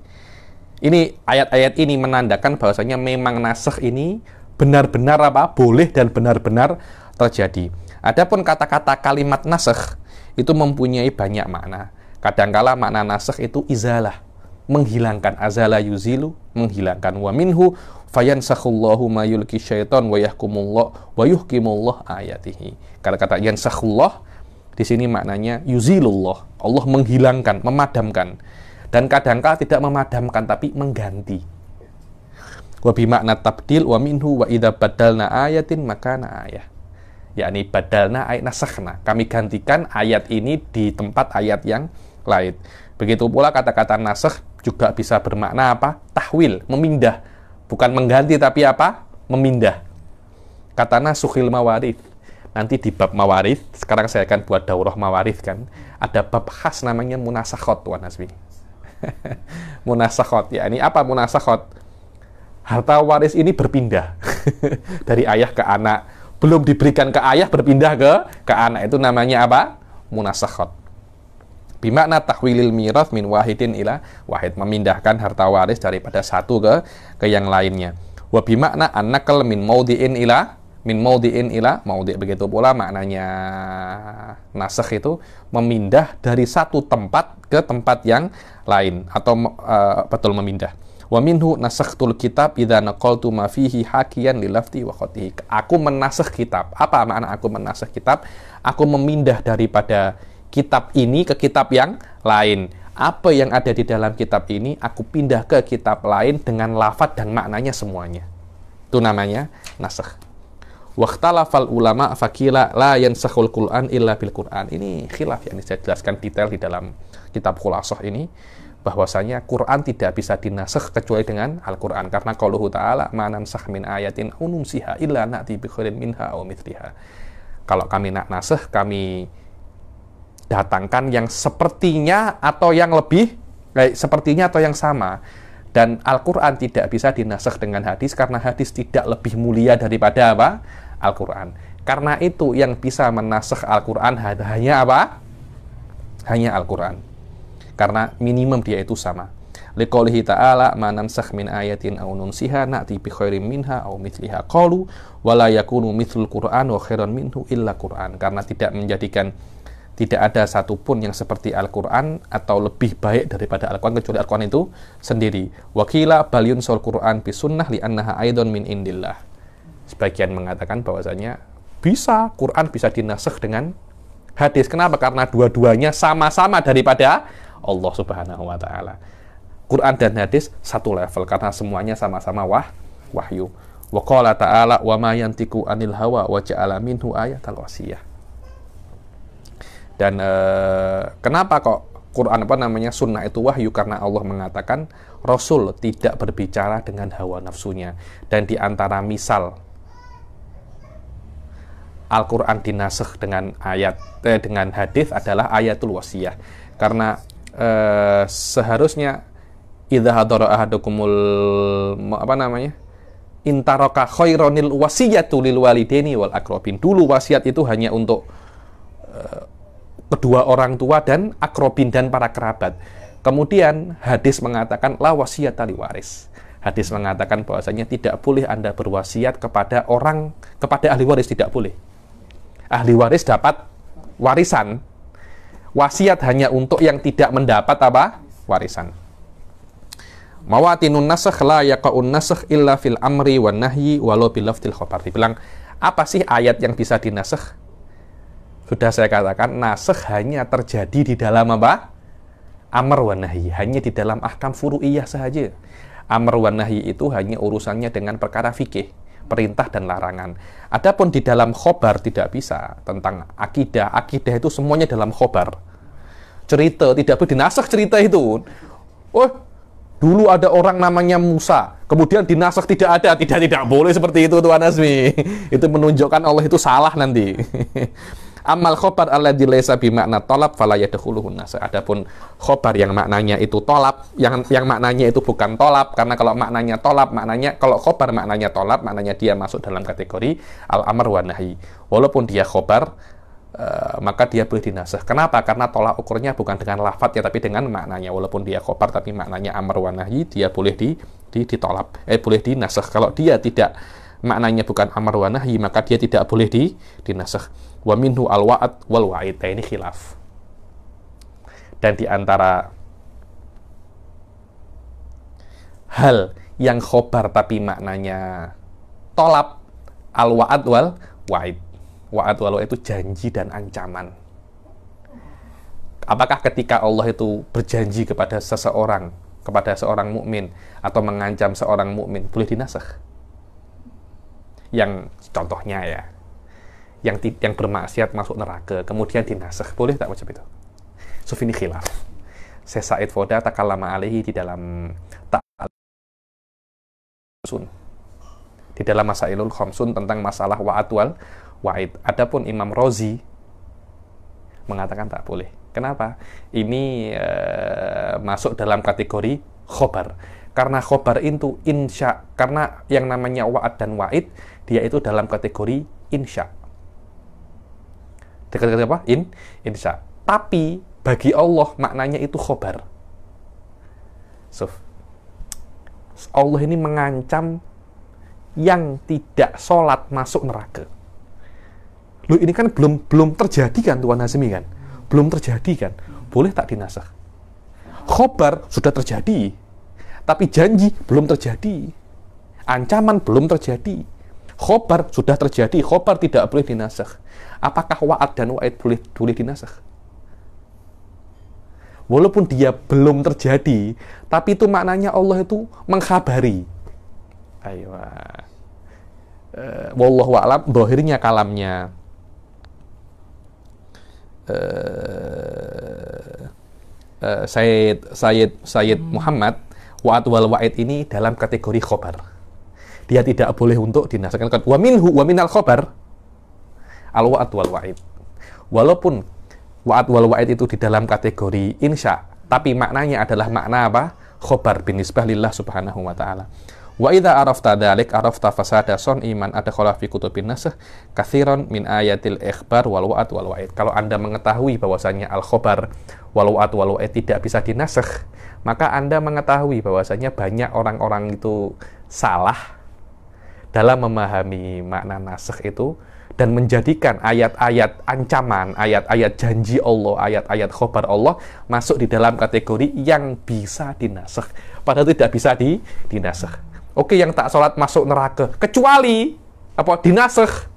Ini ayat-ayat ini menandakan bahwasanya memang nasikh ini benar-benar boleh dan benar-benar terjadi. Adapun kata-kata kalimat nasikh itu mempunyai banyak makna. Kadangkala makna nasikh itu izalah, menghilangkan, azala yuzilu, menghilangkan. Wa minhu fayansakhullahu ma yulki syaitan wa yahkumullah wa yuhkimullah ayatihi. Kata-kata yansakhullah di sini maknanya yuzilullah, Allah menghilangkan, memadamkan. Dan kadangkala tidak memadamkan tapi mengganti. Wa bimakna tabdil wa minhu wa idza badalna ayatin makana ayah. Yakni badalna ayat nasakhna, kami gantikan ayat ini di tempat ayat yang lain. Begitu pula kata-kata nasakh juga bisa bermakna apa? Tahwil, memindah. Bukan mengganti tapi apa? Memindah. Kata nasukhil mawarith. Nanti di bab mawarith, sekarang saya akan buat daurah mawarith kan. Ada bab khas namanya munasakhot, Tuan Hasbi. Munasakhot, yakni apa munasakhot? Harta waris ini berpindah dari ayah ke anak. Belum diberikan ke ayah, berpindah ke anak. Itu namanya apa? Munasakhot. Bimakna tahwilil mirath min wahidin ila wahid. Memindahkan harta waris daripada satu ke yang lainnya. Wa bimakna annakal min maudi'in ila maudi'. Begitu pula maknanya nasakh itu memindah dari satu tempat ke tempat yang lain. Atau betul memindah. Wa minhu nasakhtul kitab idza naqaltu ma fihi hakiyan li lafzi wa khatihi. Aku menasakh kitab. Apa makna aku menasakh kitab? Aku memindah daripada kitab ini ke kitab yang lain. Apa yang ada di dalam kitab ini aku pindah ke kitab lain dengan lafaz dan maknanya semuanya. Itu namanya nasakh. Waqtalafal ulama faqila la yansakhul Qur'an illa bil Qur'an. Ini khilaf yang saya jelaskan detail di dalam kitab Khulasah ini. Bahwasanya Quran tidak bisa dinasakh kecuali dengan Al-Quran. Karena qauluhu ta'ala ma nansakh min ayatin aw nunsiha illa na'ti bi khairin minha aw mithliha. Kalau kami nak nasakh, kami datangkan yang sepertinya atau yang lebih sepertinya atau yang sama. Dan Al-Quran tidak bisa dinasakh dengan hadis karena hadis tidak lebih mulia daripada apa? Al-Quran. Karena itu yang bisa menasakh Al-Quran hanya apa? Hanya Al-Quran. Karena minimum dia itu sama. Liqaulihi ta'ala ma nansakh min ayatin aw nunsiha na'ti bi khairin minha aw mithliha. Qalu wa la yakunu mithlul Qur'an wa khairan minhu illa Qur'an. Karena tidak ada satupun yang seperti Al-Qur'an atau lebih baik daripada Al-Qur'an kecuali Al-Qur'an itu sendiri. Wa qila bal yunsul Qur'an bi sunnah li annaha aidon min indillah. Sebagian mengatakan bahwasanya Quran bisa dinasakh dengan hadis. Kenapa? Karena dua-duanya sama-sama daripada Allah Subhanahu wa ta'ala. Quran dan hadis satu level karena semuanya sama-sama wahyu. Wa qala ta'ala wa ma yantiqu anil hawa wa ja'ala minhu ayatal wasiyah. Dan kenapa kok Quran sunnah itu wahyu? Karena Allah mengatakan Rasul tidak berbicara dengan hawa nafsunya. Dan di antara misal Al-Quran dinasakh dengan dengan hadis adalah ayatul wasiyah. Karena seharusnya idza hadara ahadukumul intaraka khaironil wasiyatu lil walidaini wal aqrabin. Dulu wasiat itu hanya untuk kedua orang tua dan akrobin dan para kerabat. Kemudian hadis mengatakan la wasiyata li waris. Hadis mengatakan bahwasanya tidak boleh Anda berwasiat kepada ahli waris, tidak boleh. Ahli waris dapat warisan. Wasiat hanya untuk yang tidak mendapat warisan. Mawatinun nasakh la yaqa'un nasakh illa fil amri wan nahyi walau bil lafzil khabar. Dibilang, apa sih ayat yang bisa dinasakh? Sudah saya katakan, nasakh hanya terjadi di dalam amr wan nahyi, hanya di dalam ahkam furu'iyah saja. Amr wan nahyi itu hanya urusannya dengan perkara fikih, perintah dan larangan. Adapun di dalam khobar tidak bisa. Tentang akidah itu semuanya dalam khobar. Cerita tidak boleh dinasakh cerita itu. Oh, dulu ada orang namanya Musa, kemudian dinasakh tidak ada, tidak boleh seperti itu Tuan Azmi. Itu menunjukkan Allah itu salah nanti. Amal khobar alladzi laisa bimakna tolab fala yadkhuluhun nas. Adapun khobar yang maknanya itu tolab, yang maknanya itu bukan tolab, karena kalau maknanya tolab, kalau khobar maknanya tolab, maknanya dia masuk dalam kategori al-amr wa nahi. Walaupun dia khobar, maka dia boleh dinasakh. Kenapa? Karena tolak ukurnya bukan dengan lafadz ya, tapi dengan maknanya. Walaupun dia khobar tapi maknanya amr wa nahi, dia boleh ditolab. Boleh dinasakh. Kalau dia tidak, maknanya bukan amr wa nahi, maka dia tidak boleh dinasakh. Wa minhu al-wa'ad wal wa'id. Ini khilaf. Dan di antara hal yang khobar tapi maknanya tolab, al-wa'ad wal wa'id. Wa'ad wal wa'id itu janji dan ancaman. Apakah ketika Allah itu berjanji kepada seseorang, kepada seorang mukmin, atau mengancam seorang mukmin, boleh dinasakh? Yang contohnya ya, yang bermaksiat masuk neraka, kemudian dinasakh, boleh tak macam itu? Ini khilaf. Syekh Said Foda takallama alaihi di dalam di dalam Masailul Khamsun tentang masalah wa'ad wal wa'id. Adapun Imam Rozi mengatakan tak boleh. Kenapa? Ini masuk dalam kategori khobar. Karena khobar itu insya, karena yang namanya wa'ad dan wa'id, dia itu dalam kategori insya. Dekat-dekat apa? Insya. Tapi bagi Allah maknanya itu khobar. So, Allah ini mengancam yang tidak sholat masuk neraka. Loh, ini kan belum terjadi kan Tuan Hazmi kan? Belum terjadi kan? Boleh tak dinasakh? Khobar sudah terjadi, tapi janji belum terjadi. Ancaman belum terjadi. Khobar sudah terjadi, khobar tidak boleh dinasakh. Apakah wa'ad dan wa'id boleh dinasakh? Walaupun dia belum terjadi, tapi itu maknanya Allah itu mengkhabari. Ayo, wallahu a'lam, zahirnya kalamnya Sayyid Muhammad, wa'ad wal wa'id ini dalam kategori khobar. Dia tidak boleh untuk dinasakkan. Wa minal khobar al-wa'ad wal wa'id. Walaupun wa'ad wal wa'id itu di dalam kategori insya, tapi maknanya adalah makna apa? Khobar binisbah lillah subhanahu wa ta'ala. Wa idza arafta dzalik arafta fasada son iman adkhala fi kutubin nasakh katsiran min ayatil ikhbar wal wa'd wal wa'id. Kalau Anda mengetahui bahwasanya al khobar wal wa'd wal wa'id tidak bisa dinasakh, maka Anda mengetahui bahwasanya banyak orang-orang itu salah dalam memahami makna nasakh itu dan menjadikan ayat-ayat ancaman, ayat-ayat janji Allah, ayat-ayat khobar Allah masuk di dalam kategori yang bisa dinasakh, padahal tidak bisa dinasakh. Oke, yang tak sholat masuk neraka, kecuali dinasakh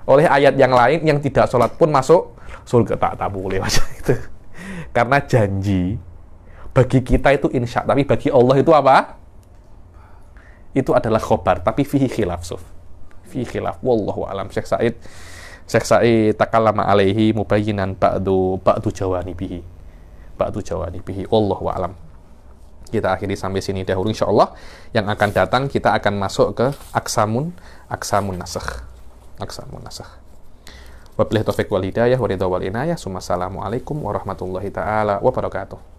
oleh ayat yang lain, yang tidak sholat pun masuk surga. Tak boleh macam itu. Karena janji bagi kita itu insya, tapi bagi Allah itu apa? Itu adalah khobar, tapi fihi khilaf, fihi khilaf. Wallahu a'lam. Syekh Said takallama alaihi mubayyinan ba'du jawanibihi. Wallahu a'lam. Kita akhiri sampai sini dahulu insyaallah. Yang akan datang kita akan masuk ke aksamun nasakh. Wabillahi taufiq wal hidayah wa ridha wal inayah. Assalamualaikum warahmatullahi taala wabarakatuh.